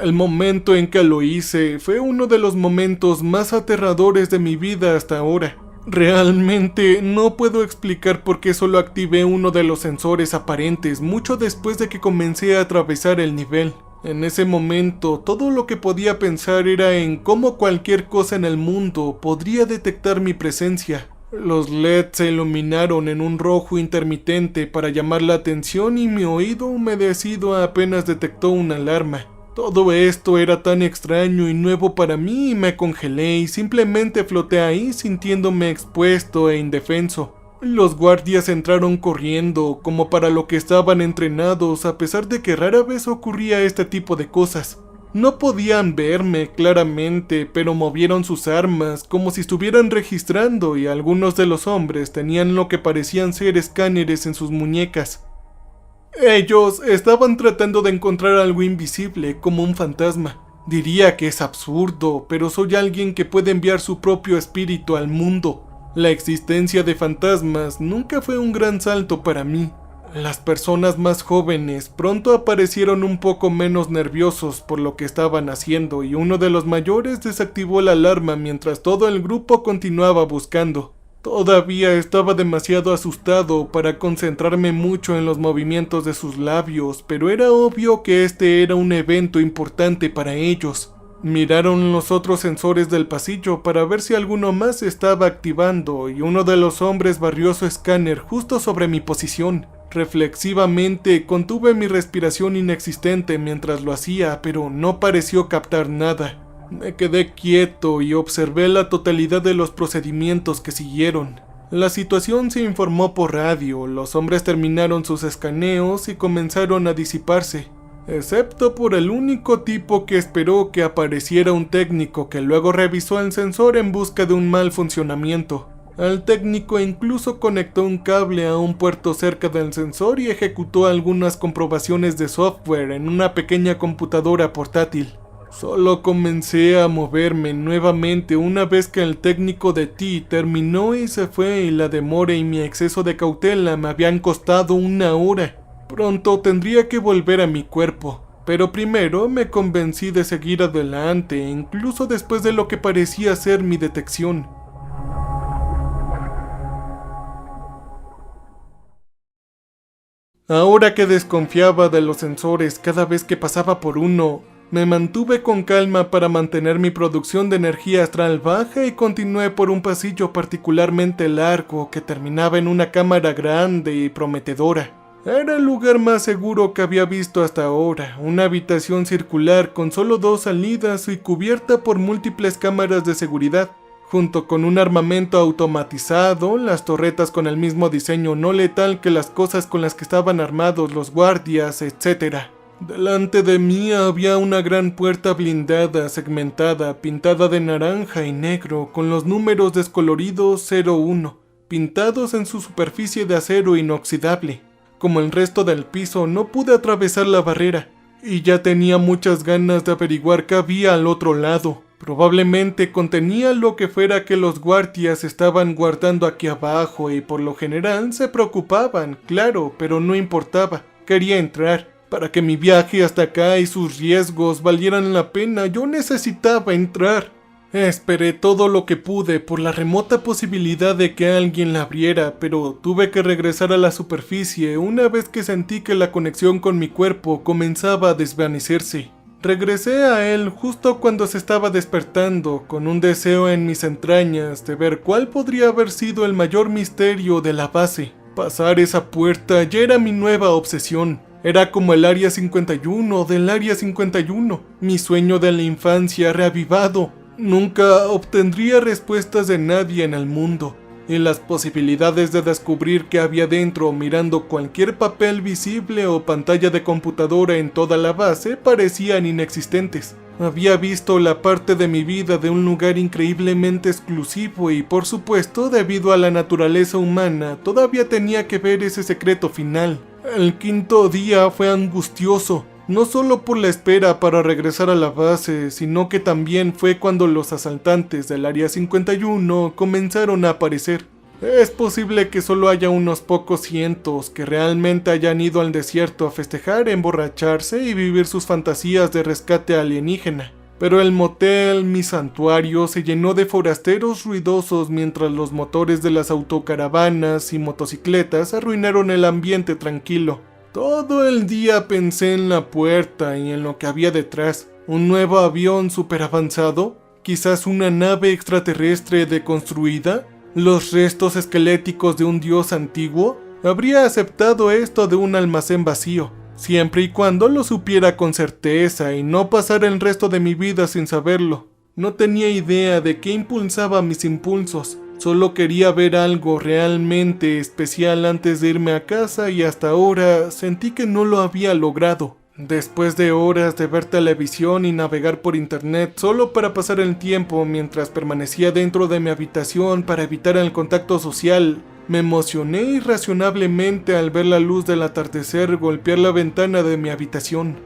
El momento en que lo hice fue uno de los momentos más aterradores de mi vida hasta ahora. Realmente no puedo explicar por qué solo activé uno de los sensores aparentes mucho después de que comencé a atravesar el nivel. En ese momento, todo lo que podía pensar era en cómo cualquier cosa en el mundo podría detectar mi presencia. Los LEDs se iluminaron en un rojo intermitente para llamar la atención y mi oído humedecido apenas detectó una alarma. Todo esto era tan extraño y nuevo para mí y me congelé y simplemente floté ahí sintiéndome expuesto e indefenso. Los guardias entraron corriendo como para lo que estaban entrenados a pesar de que rara vez ocurría este tipo de cosas. No podían verme claramente, pero movieron sus armas como si estuvieran registrando y algunos de los hombres tenían lo que parecían ser escáneres en sus muñecas. Ellos estaban tratando de encontrar algo invisible, como un fantasma. Diría que es absurdo, pero soy alguien que puede enviar su propio espíritu al mundo. La existencia de fantasmas nunca fue un gran salto para mí. Las personas más jóvenes pronto aparecieron un poco menos nerviosos por lo que estaban haciendo y uno de los mayores desactivó la alarma mientras todo el grupo continuaba buscando. Todavía estaba demasiado asustado para concentrarme mucho en los movimientos de sus labios, pero era obvio que este era un evento importante para ellos. Miraron los otros sensores del pasillo para ver si alguno más se estaba activando y uno de los hombres barrió su escáner justo sobre mi posición. Reflexivamente contuve mi respiración inexistente mientras lo hacía, pero no pareció captar nada. Me quedé quieto y observé la totalidad de los procedimientos que siguieron. La situación se informó por radio, los hombres terminaron sus escaneos y comenzaron a disiparse, excepto por el único tipo que esperó que apareciera un técnico que luego revisó el sensor en busca de un mal funcionamiento. El técnico incluso conectó un cable a un puerto cerca del sensor y ejecutó algunas comprobaciones de software en una pequeña computadora portátil. Solo comencé a moverme nuevamente una vez que el técnico de T terminó y se fue y la demora y mi exceso de cautela me habían costado 1 hora. Pronto tendría que volver a mi cuerpo, pero primero me convencí de seguir adelante, incluso después de lo que parecía ser mi detección. Ahora que desconfiaba de los sensores cada vez que pasaba por uno, me mantuve con calma para mantener mi producción de energía astral baja y continué por un pasillo particularmente largo que terminaba en una cámara grande y prometedora. Era el lugar más seguro que había visto hasta ahora, una habitación circular con solo 2 salidas y cubierta por múltiples cámaras de seguridad, junto con un armamento automatizado, las torretas con el mismo diseño no letal que las cosas con las que estaban armados los guardias, etc. Delante de mí había una gran puerta blindada, segmentada, pintada de naranja y negro, con los números descoloridos 01, pintados en su superficie de acero inoxidable. Como el resto del piso, no pude atravesar la barrera, y ya tenía muchas ganas de averiguar qué había al otro lado. Probablemente contenía lo que fuera que los guardias estaban guardando aquí abajo, y por lo general se preocupaban, claro, pero no importaba. Quería entrar. Para que mi viaje hasta acá y sus riesgos valieran la pena, yo necesitaba entrar. Esperé todo lo que pude por la remota posibilidad de que alguien la abriera, pero tuve que regresar a la superficie una vez que sentí que la conexión con mi cuerpo comenzaba a desvanecerse. Regresé a él justo cuando se estaba despertando, con un deseo en mis entrañas de ver cuál podría haber sido el mayor misterio de la base. Pasar esa puerta ya era mi nueva obsesión. Era como el Área 51 del Área 51, mi sueño de la infancia reavivado. Nunca obtendría respuestas de nadie en el mundo. y las posibilidades de descubrir qué había dentro mirando cualquier papel visible o pantalla de computadora en toda la base parecían inexistentes. Había visto la parte de mi vida de un lugar increíblemente exclusivo y, por supuesto, debido a la naturaleza humana, todavía tenía que ver ese secreto final. El quinto día fue angustioso, no solo por la espera para regresar a la base, sino que también fue cuando los asaltantes del Área 51 comenzaron a aparecer. Es posible que solo haya unos pocos cientos que realmente hayan ido al desierto a festejar, emborracharse y vivir sus fantasías de rescate alienígena. Pero el motel, mi santuario, se llenó de forasteros ruidosos mientras los motores de las autocaravanas y motocicletas arruinaron el ambiente tranquilo. Todo el día pensé en la puerta y en lo que había detrás. Un nuevo avión super avanzado, quizás una nave extraterrestre deconstruida. Los restos esqueléticos de un dios antiguo. Habría aceptado esto de un almacén vacío, siempre y cuando lo supiera con certeza y no pasara el resto de mi vida sin saberlo. No tenía idea de qué impulsaba mis impulsos, solo quería ver algo realmente especial antes de irme a casa y hasta ahora sentí que no lo había logrado. Después de horas de ver televisión y navegar por internet solo para pasar el tiempo mientras permanecía dentro de mi habitación para evitar el contacto social, me emocioné irracionalmente al ver la luz del atardecer golpear la ventana de mi habitación.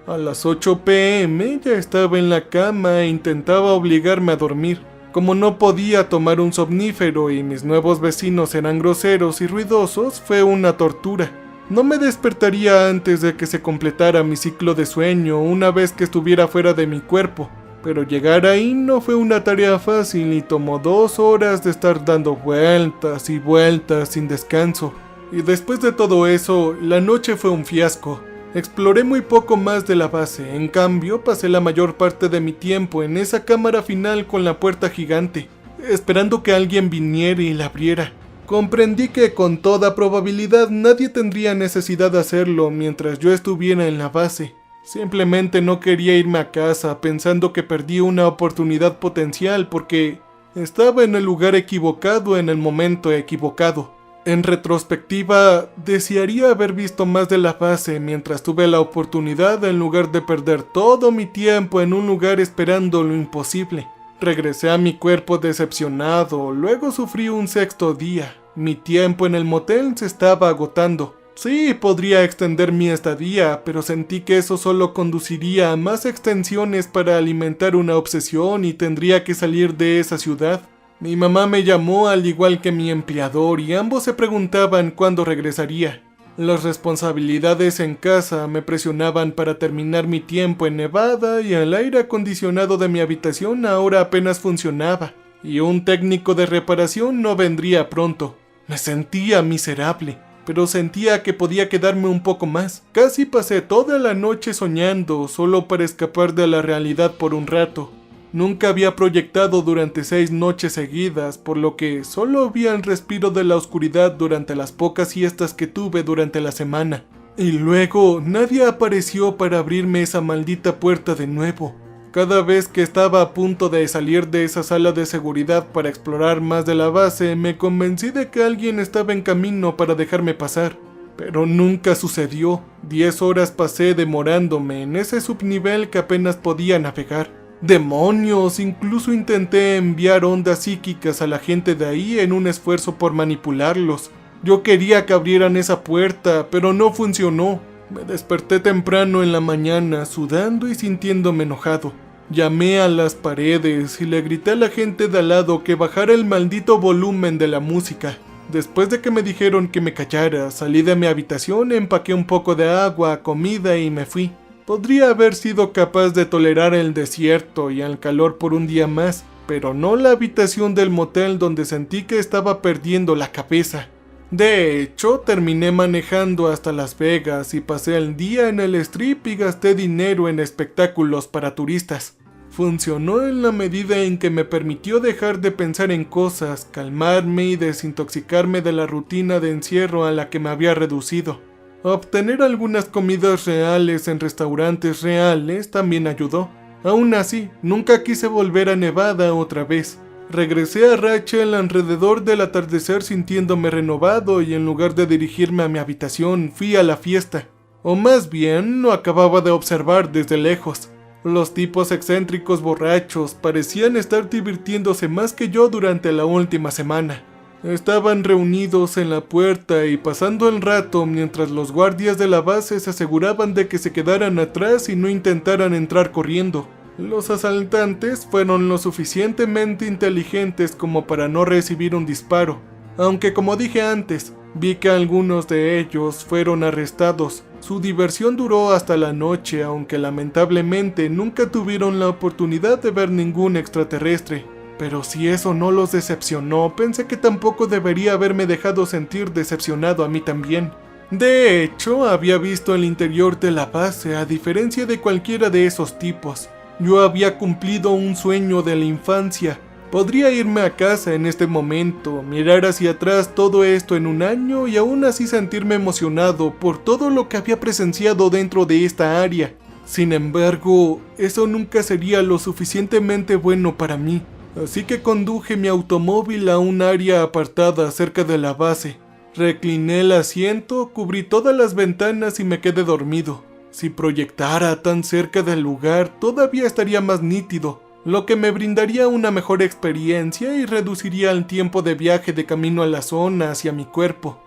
A las 8 p.m. ya estaba en la cama e intentaba obligarme a dormir. Como no podía tomar un somnífero y mis nuevos vecinos eran groseros y ruidosos, fue una tortura. No me despertaría antes de que se completara mi ciclo de sueño una vez que estuviera fuera de mi cuerpo, pero llegar ahí no fue una tarea fácil y tomó 2 horas de estar dando vueltas y vueltas sin descanso. Y después de todo eso, la noche fue un fiasco. Exploré muy poco más de la base, en cambio pasé la mayor parte de mi tiempo en esa cámara final con la puerta gigante, esperando que alguien viniera y la abriera. Comprendí que con toda probabilidad nadie tendría necesidad de hacerlo mientras yo estuviera en la base. Simplemente no quería irme a casa pensando que perdí una oportunidad potencial porque estaba en el lugar equivocado en el momento equivocado. En retrospectiva, desearía haber visto más de la base mientras tuve la oportunidad en lugar de perder todo mi tiempo en un lugar esperando lo imposible. Regresé a mi cuerpo decepcionado, luego sufrí un 6º día. Mi tiempo en el motel se estaba agotando. Sí, podría extender mi estadía, pero sentí que eso solo conduciría a más extensiones para alimentar una obsesión y tendría que salir de esa ciudad. Mi mamá me llamó al igual que mi empleador y ambos se preguntaban cuándo regresaría. Las responsabilidades en casa me presionaban para terminar mi tiempo en Nevada y el aire acondicionado de mi habitación ahora apenas funcionaba, y un técnico de reparación no vendría pronto. Me sentía miserable, pero sentía que podía quedarme un poco más. Casi pasé toda la noche soñando solo para escapar de la realidad por un rato. Nunca había proyectado durante 6 noches seguidas, por lo que solo vi el respiro de la oscuridad durante las pocas siestas que tuve durante la semana. Y luego nadie apareció para abrirme esa maldita puerta de nuevo. Cada vez que estaba a punto de salir de esa sala de seguridad para explorar más de la base, me convencí de que alguien estaba en camino para dejarme pasar. Pero nunca sucedió. 10 horas pasé demorándome en ese subnivel que apenas podía navegar. ¡Demonios! Incluso intenté enviar ondas psíquicas a la gente de ahí en un esfuerzo por manipularlos. Yo quería que abrieran esa puerta, pero no funcionó. Me desperté temprano en la mañana, sudando y sintiéndome enojado. Llamé a las paredes y le grité a la gente de al lado que bajara el maldito volumen de la música. Después de que me dijeron que me callara, salí de mi habitación, empaqué un poco de agua, comida y me fui. Podría haber sido capaz de tolerar el desierto y el calor por un día más, pero no la habitación del motel donde sentí que estaba perdiendo la cabeza. De hecho, terminé manejando hasta Las Vegas y pasé el día en el strip y gasté dinero en espectáculos para turistas. Funcionó en la medida en que me permitió dejar de pensar en cosas, calmarme y desintoxicarme de la rutina de encierro a la que me había reducido. Obtener algunas comidas reales en restaurantes reales también ayudó. Aún así, nunca quise volver a Nevada otra vez. Regresé a Rachel alrededor del atardecer sintiéndome renovado y en lugar de dirigirme a mi habitación fui a la fiesta. O más bien lo acababa de observar desde lejos. Los tipos excéntricos borrachos parecían estar divirtiéndose más que yo durante la última semana. Estaban reunidos en la puerta y pasando el rato mientras los guardias de la base se aseguraban de que se quedaran atrás y no intentaran entrar corriendo. Los asaltantes fueron lo suficientemente inteligentes como para no recibir un disparo, aunque como dije antes, vi que algunos de ellos fueron arrestados. Su diversión duró hasta la noche, aunque lamentablemente nunca tuvieron la oportunidad de ver ningún extraterrestre. Pero si eso no los decepcionó, pensé que tampoco debería haberme dejado sentir decepcionado a mí también. De hecho, había visto el interior de la base a diferencia de cualquiera de esos tipos. Yo había cumplido un sueño de la infancia. Podría irme a casa en este momento, mirar hacia atrás todo esto en un año y aún así sentirme emocionado por todo lo que había presenciado dentro de esta área. Sin embargo, eso nunca sería lo suficientemente bueno para mí. Así que conduje mi automóvil a un área apartada cerca de la base. Recliné el asiento, cubrí todas las ventanas y me quedé dormido. Si proyectara tan cerca del lugar, todavía estaría más nítido, lo que me brindaría una mejor experiencia y reduciría el tiempo de viaje de camino a la zona hacia mi cuerpo.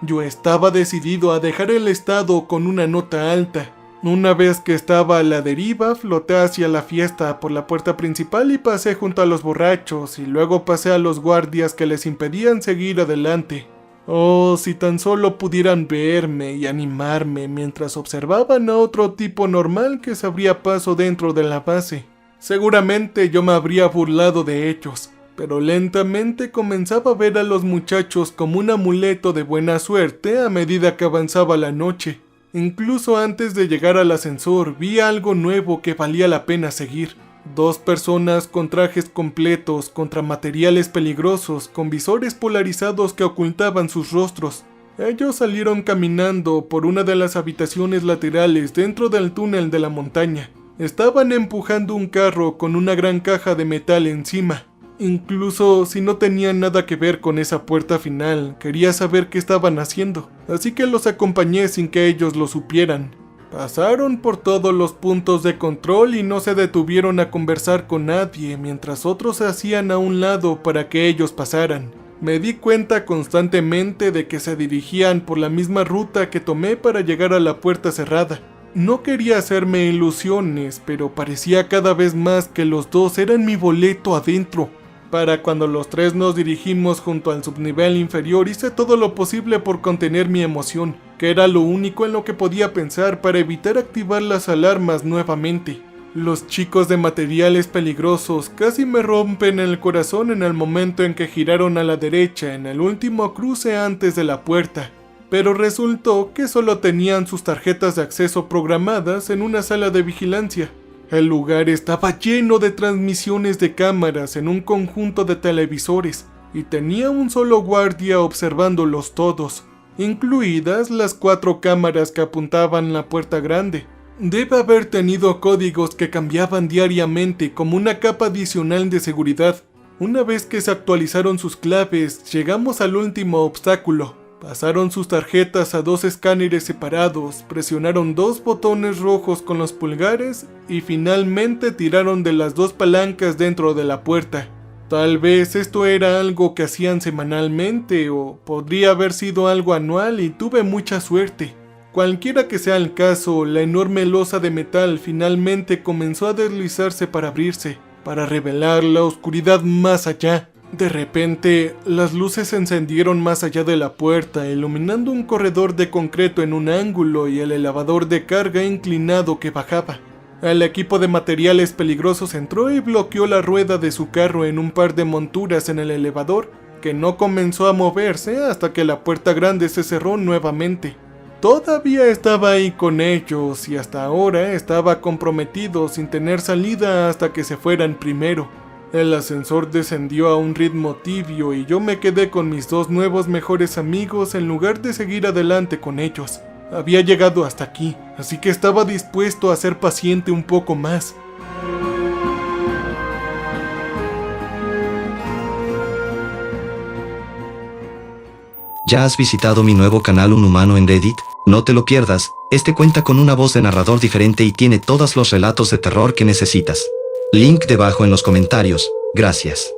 Yo estaba decidido a dejar el estado con una nota alta. Una vez que estaba a la deriva, floté hacia la fiesta por la puerta principal y pasé junto a los borrachos y luego pasé a los guardias que les impedían seguir adelante. Oh, si tan solo pudieran verme y animarme mientras observaban a otro tipo normal que se abría paso dentro de la base. Seguramente yo me habría burlado de ellos, pero lentamente comenzaba a ver a los muchachos como un amuleto de buena suerte a medida que avanzaba la noche. Incluso antes de llegar al ascensor vi algo nuevo que valía la pena seguir. 2 personas con trajes completos contra materiales peligrosos con visores polarizados que ocultaban sus rostros. Ellos salieron caminando por una de las habitaciones laterales dentro del túnel de la montaña. Estaban empujando un carro con una gran caja de metal encima. Incluso si no tenían nada que ver con esa puerta final, quería saber qué estaban haciendo, así que los acompañé sin que ellos lo supieran. Pasaron por todos los puntos de control y no se detuvieron a conversar con nadie, mientras otros se hacían a un lado para que ellos pasaran. Me di cuenta constantemente de que se dirigían por la misma ruta que tomé para llegar a la puerta cerrada. No quería hacerme ilusiones, pero parecía cada vez más que los dos eran mi boleto adentro. Para cuando los 3 nos dirigimos junto al subnivel inferior, hice todo lo posible por contener mi emoción, que era lo único en lo que podía pensar para evitar activar las alarmas nuevamente. Los chicos de materiales peligrosos casi me rompen el corazón en el momento en que giraron a la derecha en el último cruce antes de la puerta, pero resultó que solo tenían sus tarjetas de acceso programadas en una sala de vigilancia. El lugar estaba lleno de transmisiones de cámaras en un conjunto de televisores y tenía un solo guardia observándolos todos, incluidas las 4 cámaras que apuntaban la puerta grande. Debe haber tenido códigos que cambiaban diariamente como una capa adicional de seguridad. Una vez que se actualizaron sus claves, llegamos al último obstáculo. Pasaron sus tarjetas a 2 escáneres separados, presionaron 2 botones rojos con los pulgares y finalmente tiraron de las 2 palancas dentro de la puerta. Tal vez esto era algo que hacían semanalmente o podría haber sido algo anual y tuve mucha suerte. Cualquiera que sea el caso, la enorme losa de metal finalmente comenzó a deslizarse para abrirse, para revelar la oscuridad más allá. De repente, las luces se encendieron más allá de la puerta, iluminando un corredor de concreto en un ángulo y el elevador de carga inclinado que bajaba. El equipo de materiales peligrosos entró y bloqueó la rueda de su carro en un par de monturas en el elevador, que no comenzó a moverse hasta que la puerta grande se cerró nuevamente. Todavía estaba ahí con ellos y hasta ahora estaba comprometido sin tener salida hasta que se fueran primero. El ascensor descendió a un ritmo tibio y yo me quedé con mis 2 nuevos mejores amigos en lugar de seguir adelante con ellos. Había llegado hasta aquí, así que estaba dispuesto a ser paciente un poco más. ¿Ya has visitado mi nuevo canal Un Humano en Reddit? No te lo pierdas, este cuenta con una voz de narrador diferente y tiene todos los relatos de terror que necesitas. Link debajo en los comentarios. Gracias.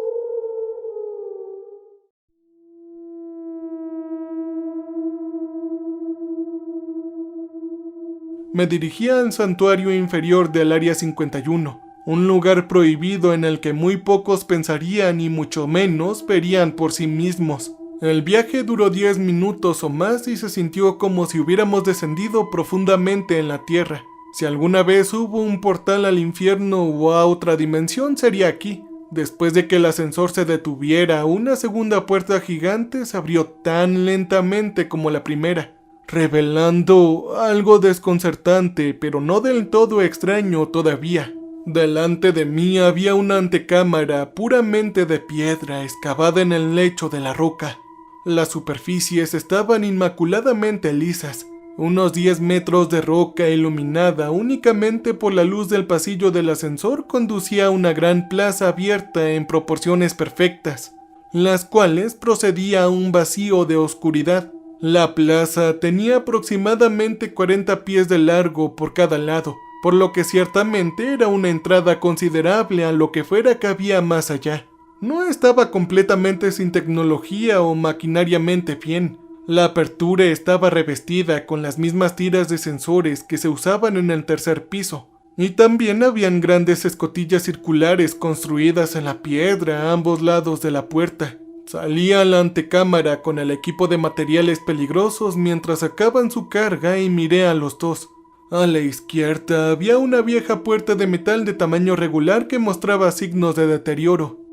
Me dirigía al santuario inferior del Área 51, un lugar prohibido en el que muy pocos pensarían y mucho menos verían por sí mismos. El viaje duró 10 minutos o más y se sintió como si hubiéramos descendido profundamente en la tierra. Si alguna vez hubo un portal al infierno o a otra dimensión sería aquí. Después de que el ascensor se detuviera, una segunda puerta gigante se abrió tan lentamente como la primera, revelando algo desconcertante, pero no del todo extraño todavía. Delante de mí había una antecámara puramente de piedra excavada en el lecho de la roca. Las superficies estaban inmaculadamente lisas, unos 10 metros de roca iluminada únicamente por la luz del pasillo del ascensor conducía a una gran plaza abierta en proporciones perfectas, las cuales procedía a un vacío de oscuridad. La plaza tenía aproximadamente 40 pies de largo por cada lado, por lo que ciertamente era una entrada considerable a lo que fuera que había más allá. No estaba completamente sin tecnología o maquinariamente bien. La apertura estaba revestida con las mismas tiras de sensores que se usaban en el tercer piso, y también habían grandes escotillas circulares construidas en la piedra a ambos lados de la puerta. Salí a la antecámara con el equipo de materiales peligrosos mientras sacaban su carga y miré a los dos. A la izquierda había una vieja puerta de metal de tamaño regular que mostraba signos de deterioro.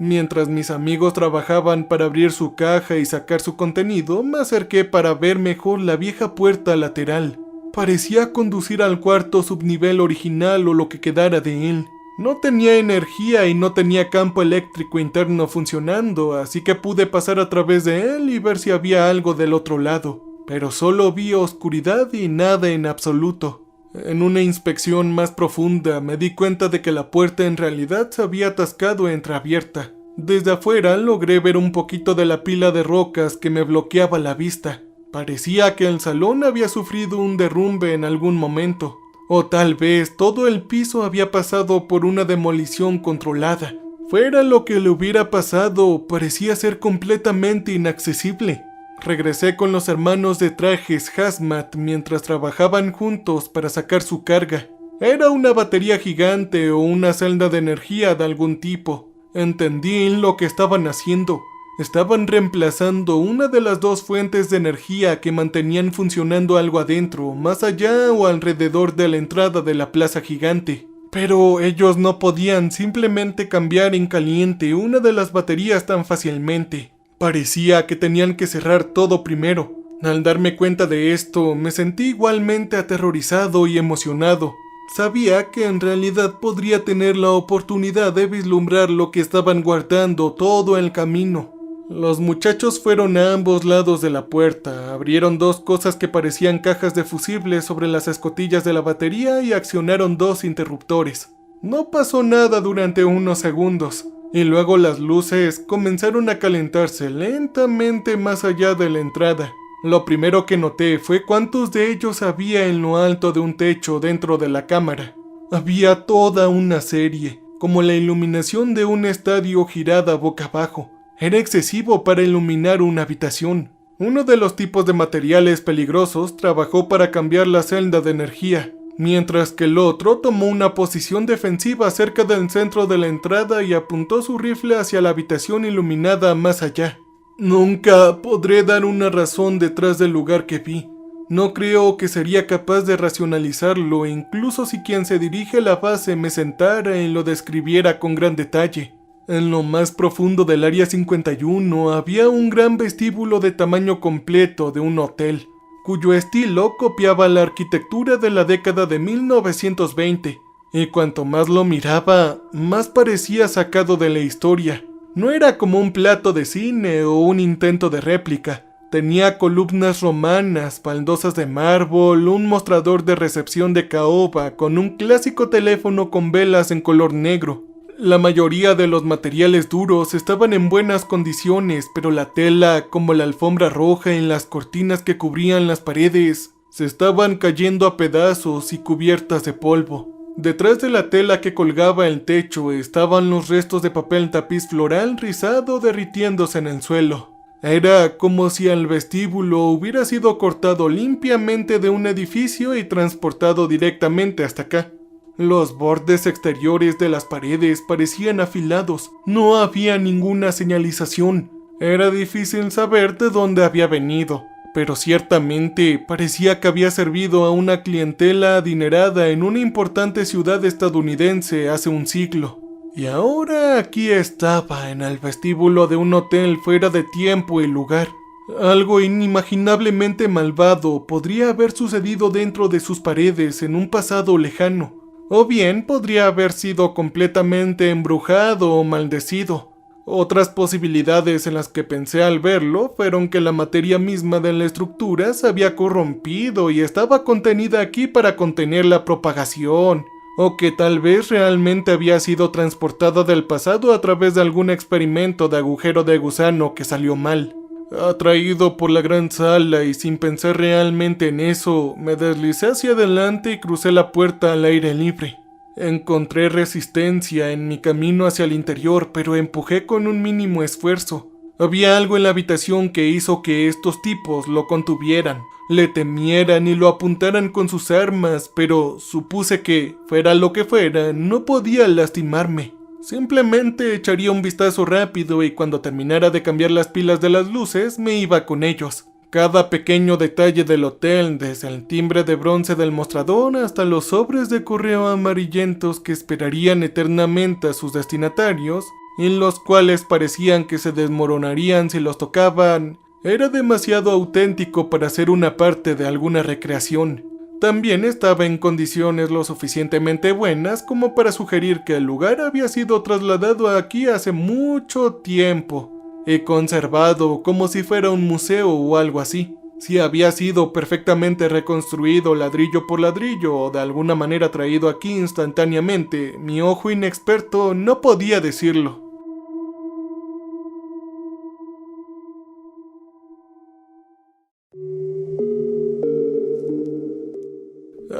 Mientras mis amigos trabajaban para abrir su caja y sacar su contenido, me acerqué para ver mejor la vieja puerta lateral. Parecía conducir al cuarto subnivel original o lo que quedara de él. No tenía energía y no tenía campo eléctrico interno funcionando, así que pude pasar a través de él y ver si había algo del otro lado. Pero solo vi oscuridad y nada en absoluto. En una inspección más profunda me di cuenta de que la puerta en realidad se había atascado entreabierta. Desde afuera logré ver un poquito de la pila de rocas que me bloqueaba la vista. Parecía que el salón había sufrido un derrumbe en algún momento, o tal vez todo el piso había pasado por una demolición controlada. Fuera lo que le hubiera pasado, parecía ser completamente inaccesible. Regresé con los hermanos de trajes hazmat mientras trabajaban juntos para sacar su carga. Era una batería gigante o una celda de energía de algún tipo. Entendí lo que estaban haciendo. Estaban reemplazando una de las dos fuentes de energía que mantenían funcionando algo adentro, más allá o alrededor de la entrada de la plaza gigante. Pero ellos no podían simplemente cambiar en caliente una de las baterías tan fácilmente. Parecía que tenían que cerrar todo primero. Al darme cuenta de esto, me sentí igualmente aterrorizado y emocionado. Sabía que en realidad podría tener la oportunidad de vislumbrar lo que estaban guardando todo el camino. Los muchachos fueron a ambos lados de la puerta, abrieron dos cosas que parecían cajas de fusibles sobre las escotillas de la batería y accionaron dos interruptores. No pasó nada durante unos segundos. Y luego las luces comenzaron a calentarse lentamente más allá de la entrada. Lo primero que noté fue cuántos de ellos había en lo alto de un techo dentro de la cámara. Había toda una serie, como la iluminación de un estadio girada boca abajo. Era excesivo para iluminar una habitación. Uno de los tipos de materiales peligrosos trabajó para cambiar la celda de energía, mientras que el otro tomó una posición defensiva cerca del centro de la entrada y apuntó su rifle hacia la habitación iluminada más allá. Nunca podré dar una razón detrás del lugar que vi. No creo que sería capaz de racionalizarlo, incluso si quien se dirige a la base me sentara y lo describiera con gran detalle. En lo más profundo del Área 51 había un gran vestíbulo de tamaño completo de un hotel, cuyo estilo copiaba la arquitectura de la década de 1920, y cuanto más lo miraba, más parecía sacado de la historia. No era como un plato de cine o un intento de réplica. Tenía columnas romanas, baldosas de mármol, un mostrador de recepción de caoba con un clásico teléfono con velas en color negro. La mayoría de los materiales duros estaban en buenas condiciones, pero la tela, como la alfombra roja y las cortinas que cubrían las paredes, se estaban cayendo a pedazos y cubiertas de polvo. Detrás de la tela que colgaba el techo estaban los restos de papel tapiz floral rizado derritiéndose en el suelo. Era como si el vestíbulo hubiera sido cortado limpiamente de un edificio y transportado directamente hasta acá. Los bordes exteriores de las paredes parecían afilados, no había ninguna señalización. Era difícil saber de dónde había venido, pero ciertamente parecía que había servido a una clientela adinerada en una importante ciudad estadounidense hace un siglo. Y ahora aquí estaba en el vestíbulo de un hotel fuera de tiempo y lugar. Algo inimaginablemente malvado podría haber sucedido dentro de sus paredes en un pasado lejano, o bien podría haber sido completamente embrujado o maldecido. Otras posibilidades en las que pensé al verlo fueron que la materia misma de la estructura se había corrompido y estaba contenida aquí para contener la propagación, o que tal vez realmente había sido transportada del pasado a través de algún experimento de agujero de gusano que salió mal. Atraído por la gran sala y sin pensar realmente en eso, me deslicé hacia adelante y crucé la puerta al aire libre. Encontré resistencia en mi camino hacia el interior, pero empujé con un mínimo esfuerzo. Había algo en la habitación que hizo que estos tipos lo contuvieran, le temieran y lo apuntaran con sus armas, pero supuse que, fuera lo que fuera, no podía lastimarme. Simplemente echaría un vistazo rápido y cuando terminara de cambiar las pilas de las luces, me iba con ellos. Cada pequeño detalle del hotel, desde el timbre de bronce del mostrador hasta los sobres de correo amarillentos que esperarían eternamente a sus destinatarios, y los cuales parecían que se desmoronarían si los tocaban, era demasiado auténtico para ser una parte de alguna recreación. También estaba en condiciones lo suficientemente buenas como para sugerir que el lugar había sido trasladado aquí hace mucho tiempo y conservado como si fuera un museo o algo así. Si había sido perfectamente reconstruido ladrillo por ladrillo o de alguna manera traído aquí instantáneamente, mi ojo inexperto no podía decirlo.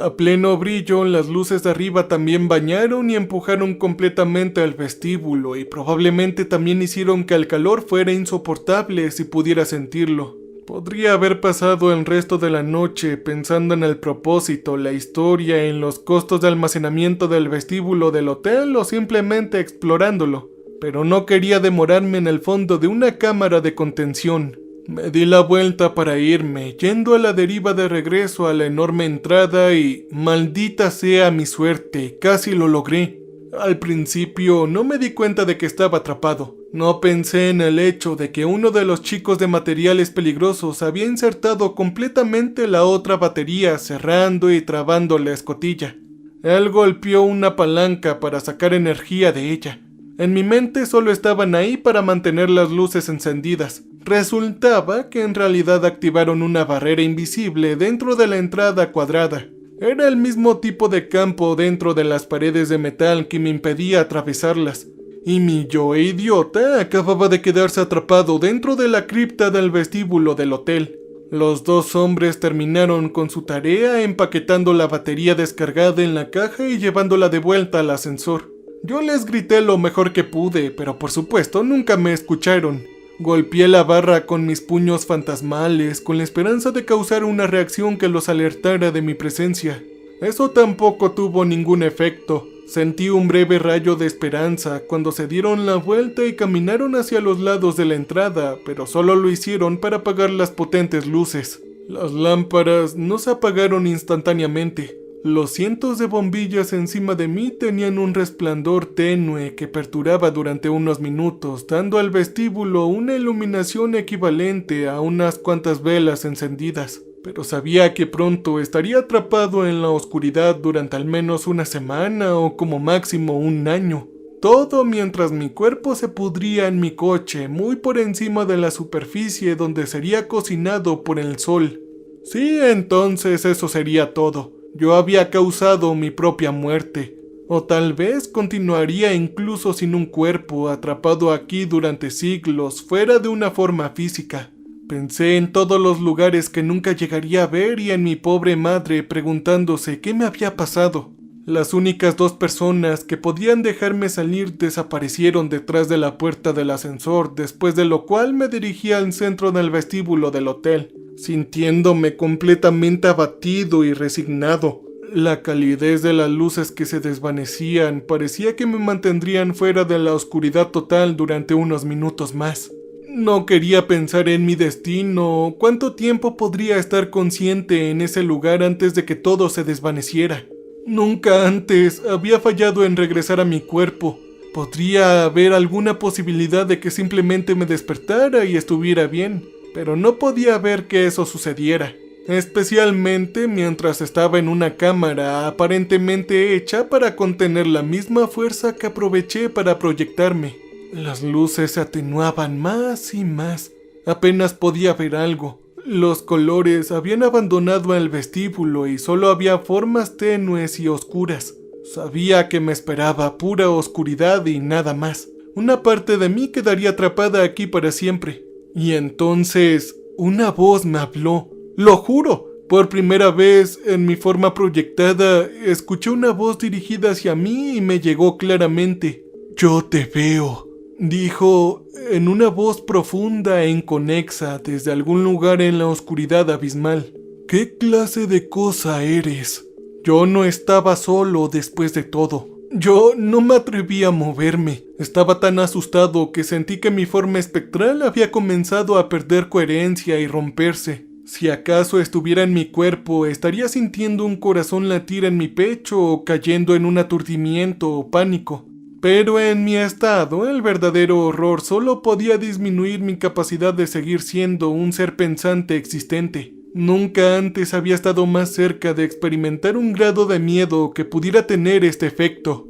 A pleno brillo, las luces de arriba también bañaron y empujaron completamente al vestíbulo y probablemente también hicieron que el calor fuera insoportable si pudiera sentirlo. Podría haber pasado el resto de la noche pensando en el propósito, la historia, en los costos de almacenamiento del vestíbulo del hotel o simplemente explorándolo, pero no quería demorarme en el fondo de una cámara de contención. Me di la vuelta para irme, yendo a la deriva de regreso a la enorme entrada y, maldita sea mi suerte, casi lo logré. Al principio no me di cuenta de que estaba atrapado. No pensé en el hecho de que uno de los chicos de materiales peligrosos había insertado completamente la otra batería, cerrando y trabando la escotilla. Él golpeó una palanca para sacar energía de ella. En mi mente solo estaban ahí para mantener las luces encendidas. Resultaba que en realidad activaron una barrera invisible dentro de la entrada cuadrada. Era el mismo tipo de campo dentro de las paredes de metal que me impedía atravesarlas. Y mi yo idiota acababa de quedarse atrapado dentro de la cripta del vestíbulo del hotel. Los dos hombres terminaron con su tarea empaquetando la batería descargada en la caja y llevándola de vuelta al ascensor. Yo les grité lo mejor que pude, pero por supuesto nunca me escucharon. Golpeé la barra con mis puños fantasmales, con la esperanza de causar una reacción que los alertara de mi presencia. Eso tampoco tuvo ningún efecto. Sentí un breve rayo de esperanza cuando se dieron la vuelta y caminaron hacia los lados de la entrada, pero solo lo hicieron para apagar las potentes luces. Las lámparas no se apagaron instantáneamente. Los cientos de bombillas encima de mí tenían un resplandor tenue que perturbaba durante unos minutos, dando al vestíbulo una iluminación equivalente a unas cuantas velas encendidas. Pero sabía que pronto estaría atrapado en la oscuridad durante al menos una semana o como máximo un año. Todo mientras mi cuerpo se pudría en mi coche, muy por encima de la superficie donde sería cocinado por el sol. Sí, entonces eso sería todo. Yo había causado mi propia muerte. O tal vez continuaría incluso sin un cuerpo, atrapado aquí durante siglos, fuera de una forma física. Pensé en todos los lugares que nunca llegaría a ver y en mi pobre madre preguntándose qué me había pasado. Las únicas 2 personas que podían dejarme salir desaparecieron detrás de la puerta del ascensor, después de lo cual me dirigí al centro del vestíbulo del hotel, sintiéndome completamente abatido y resignado. La calidez de las luces que se desvanecían parecía que me mantendrían fuera de la oscuridad total durante unos minutos más. No quería pensar en mi destino, cuánto tiempo podría estar consciente en ese lugar antes de que todo se desvaneciera. Nunca antes había fallado en regresar a mi cuerpo. Podría haber alguna posibilidad de que simplemente me despertara y estuviera bien, pero no podía ver que eso sucediera. Especialmente mientras estaba en una cámara aparentemente hecha para contener la misma fuerza que aproveché para proyectarme. Las luces se atenuaban más y más. Apenas podía ver algo. Los colores habían abandonado el vestíbulo y solo había formas tenues y oscuras. Sabía que me esperaba pura oscuridad y nada más. Una parte de mí quedaría atrapada aquí para siempre. Y entonces una voz me habló. ¡Lo juro! Por primera vez en mi forma proyectada, escuché una voz dirigida hacia mí y me llegó claramente. «Yo te veo», dijo en una voz profunda e inconexa desde algún lugar en la oscuridad abismal. «¿Qué clase de cosa eres?» Yo no estaba solo después de todo. Yo no me atreví a moverme. Estaba tan asustado que sentí que mi forma espectral había comenzado a perder coherencia y romperse. Si acaso estuviera en mi cuerpo, estaría sintiendo un corazón latir en mi pecho o cayendo en un aturdimiento o pánico. Pero en mi estado, el verdadero horror solo podía disminuir mi capacidad de seguir siendo un ser pensante existente. Nunca antes había estado más cerca de experimentar un grado de miedo que pudiera tener este efecto.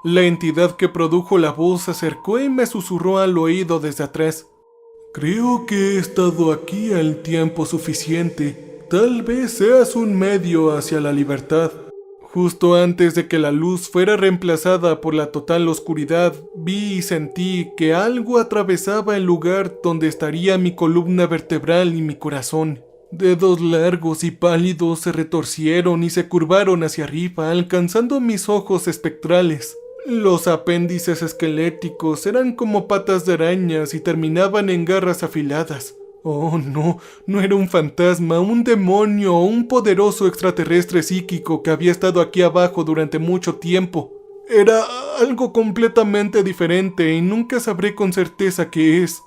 La entidad que produjo la voz se acercó y me susurró al oído desde atrás. «Creo que he estado aquí el tiempo suficiente. Tal vez seas un medio hacia la libertad». Justo antes de que la luz fuera reemplazada por la total oscuridad, vi y sentí que algo atravesaba el lugar donde estaría mi columna vertebral y mi corazón. Dedos largos y pálidos se retorcieron y se curvaron hacia arriba, alcanzando mis ojos espectrales. Los apéndices esqueléticos eran como patas de arañas y terminaban en garras afiladas. Oh no, no era un fantasma, un demonio o un poderoso extraterrestre psíquico que había estado aquí abajo durante mucho tiempo. Era algo completamente diferente y nunca sabré con certeza qué es.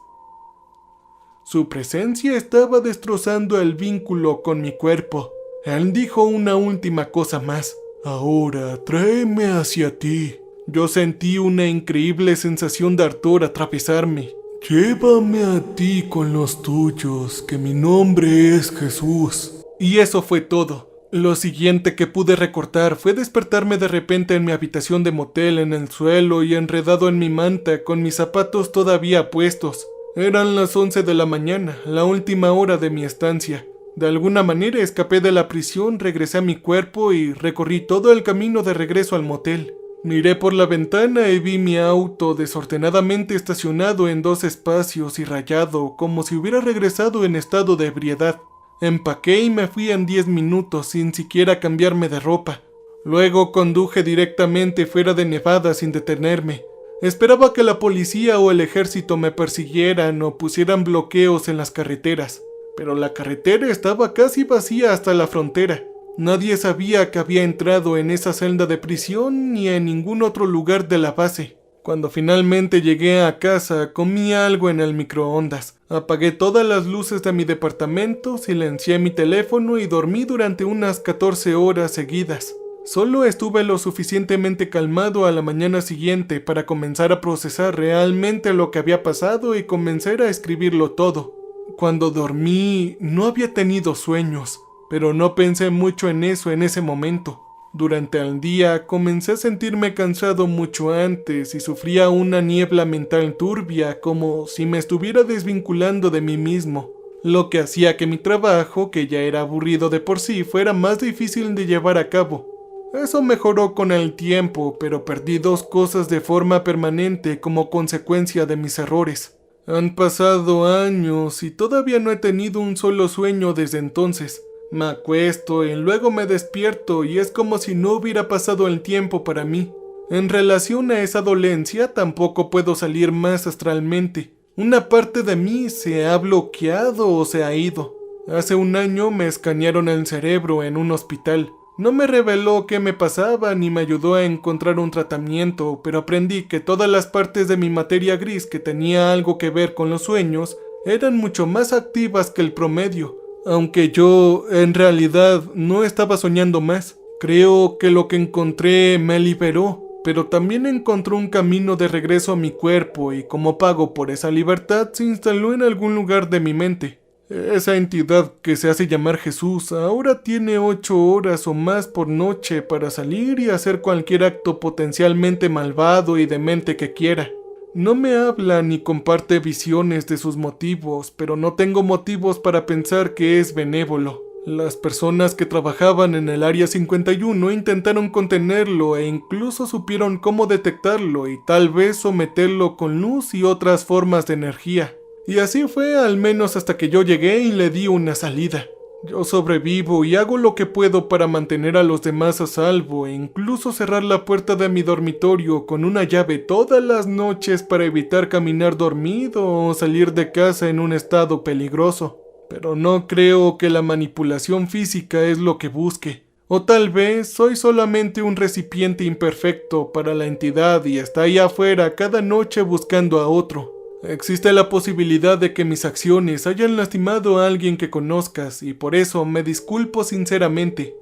Su presencia estaba destrozando el vínculo con mi cuerpo. Él dijo una última cosa más. «Ahora, tráeme hacia ti». Yo sentí una increíble sensación de ardor atravesarme. «Llévame a ti con los tuyos, que mi nombre es Jesús». Y eso fue todo. Lo siguiente que pude recordar fue despertarme de repente en mi habitación de motel en el suelo y enredado en mi manta con mis zapatos todavía puestos. Eran las 11 de la mañana, la última hora de mi estancia. De alguna manera escapé de la prisión, regresé a mi cuerpo y recorrí todo el camino de regreso al motel. Miré por la ventana y vi mi auto desordenadamente estacionado en 2 espacios y rayado, como si hubiera regresado en estado de ebriedad. Empaqué y me fui en 10 minutos sin siquiera cambiarme de ropa. Luego conduje directamente fuera de Nevada sin detenerme. Esperaba que la policía o el ejército me persiguieran o pusieran bloqueos en las carreteras. Pero la carretera estaba casi vacía hasta la frontera. Nadie sabía que había entrado en esa celda de prisión ni en ningún otro lugar de la base. Cuando finalmente llegué a casa, comí algo en el microondas. Apagué todas las luces de mi departamento, silencié mi teléfono y dormí durante unas 14 horas seguidas. Solo estuve lo suficientemente calmado a la mañana siguiente para comenzar a procesar realmente lo que había pasado y comenzar a escribirlo todo. Cuando dormí, no había tenido sueños, pero no pensé mucho en eso en ese momento. Durante el día comencé a sentirme cansado mucho antes y sufría una niebla mental turbia, como si me estuviera desvinculando de mí mismo, lo que hacía que mi trabajo, que ya era aburrido de por sí, fuera más difícil de llevar a cabo. Eso mejoró con el tiempo, pero perdí 2 cosas de forma permanente como consecuencia de mis errores. Han pasado años y todavía no he tenido un solo sueño desde entonces. Me acuesto y luego me despierto y es como si no hubiera pasado el tiempo para mí. En relación a esa dolencia, tampoco puedo salir más astralmente. Una parte de mí se ha bloqueado o se ha ido. Hace un año me escanearon el cerebro en un hospital. No me reveló qué me pasaba ni me ayudó a encontrar un tratamiento, pero aprendí que todas las partes de mi materia gris que tenía algo que ver con los sueños eran mucho más activas que el promedio. Aunque yo, en realidad, no estaba soñando más. Creo que lo que encontré me liberó, pero también encontré un camino de regreso a mi cuerpo y como pago por esa libertad se instaló en algún lugar de mi mente. Esa entidad que se hace llamar Jesús ahora tiene 8 horas o más por noche para salir y hacer cualquier acto potencialmente malvado y demente que quiera. No me habla ni comparte visiones de sus motivos, pero no tengo motivos para pensar que es benévolo. Las personas que trabajaban en el Área 51 intentaron contenerlo e incluso supieron cómo detectarlo y tal vez someterlo con luz y otras formas de energía. Y así fue al menos hasta que yo llegué y le di una salida. Yo sobrevivo y hago lo que puedo para mantener a los demás a salvo e incluso cerrar la puerta de mi dormitorio con una llave todas las noches para evitar caminar dormido o salir de casa en un estado peligroso. Pero no creo que la manipulación física es lo que busque. O tal vez soy solamente un recipiente imperfecto para la entidad y está ahí afuera cada noche buscando a otro. Existe la posibilidad de que mis acciones hayan lastimado a alguien que conozcas y por eso me disculpo sinceramente.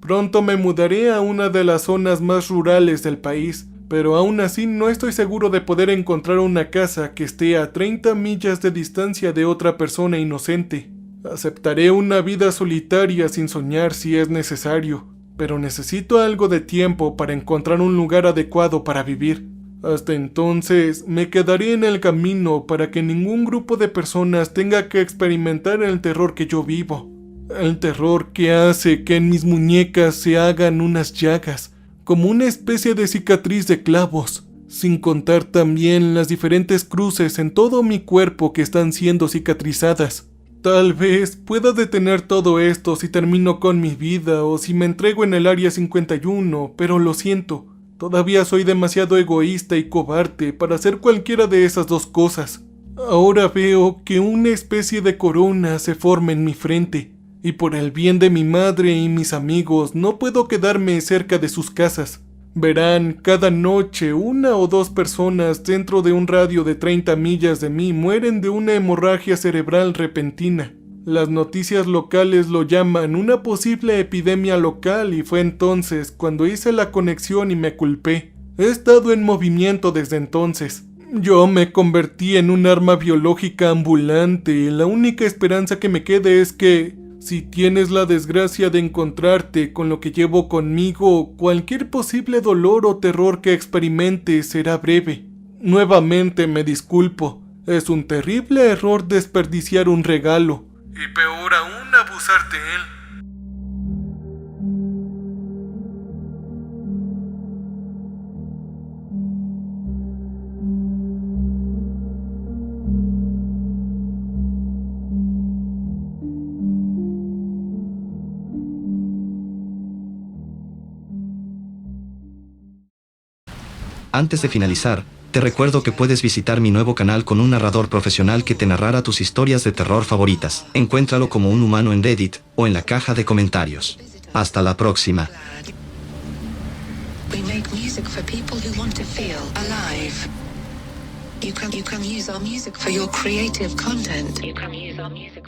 Pronto me mudaré a una de las zonas más rurales del país, pero aún así no estoy seguro de poder encontrar una casa que esté a 30 millas de distancia de otra persona inocente. Aceptaré una vida solitaria sin soñar si es necesario, pero necesito algo de tiempo para encontrar un lugar adecuado para vivir. Hasta entonces me quedaré en el camino para que ningún grupo de personas tenga que experimentar el terror que yo vivo. El terror que hace que en mis muñecas se hagan unas llagas, como una especie de cicatriz de clavos, sin contar también las diferentes cruces en todo mi cuerpo que están siendo cicatrizadas. Tal vez pueda detener todo esto si termino con mi vida o si me entrego en el Área 51, pero lo siento, todavía soy demasiado egoísta y cobarde para hacer cualquiera de esas 2 cosas. Ahora veo que una especie de corona se forma en mi frente. Y por el bien de mi madre y mis amigos no puedo quedarme cerca de sus casas. Verán, cada noche 1 o 2 personas dentro de un radio de 30 millas de mí mueren de una hemorragia cerebral repentina. Las noticias locales lo llaman una posible epidemia local y fue entonces cuando hice la conexión y me culpé. He estado en movimiento desde entonces. Yo me convertí en un arma biológica ambulante y la única esperanza que me queda es que si tienes la desgracia de encontrarte con lo que llevo conmigo, cualquier posible dolor o terror que experimentes será breve. Nuevamente me disculpo. Es un terrible error desperdiciar un regalo. Y peor aún, abusar de él. Antes de finalizar, te recuerdo que puedes visitar mi nuevo canal con un narrador profesional que te narrará tus historias de terror favoritas. Encuéntralo como Un Humano en Reddit o en la caja de comentarios. Hasta la próxima. We make music for people who want to feel alive. You can use our music for your creative content. You can use our music.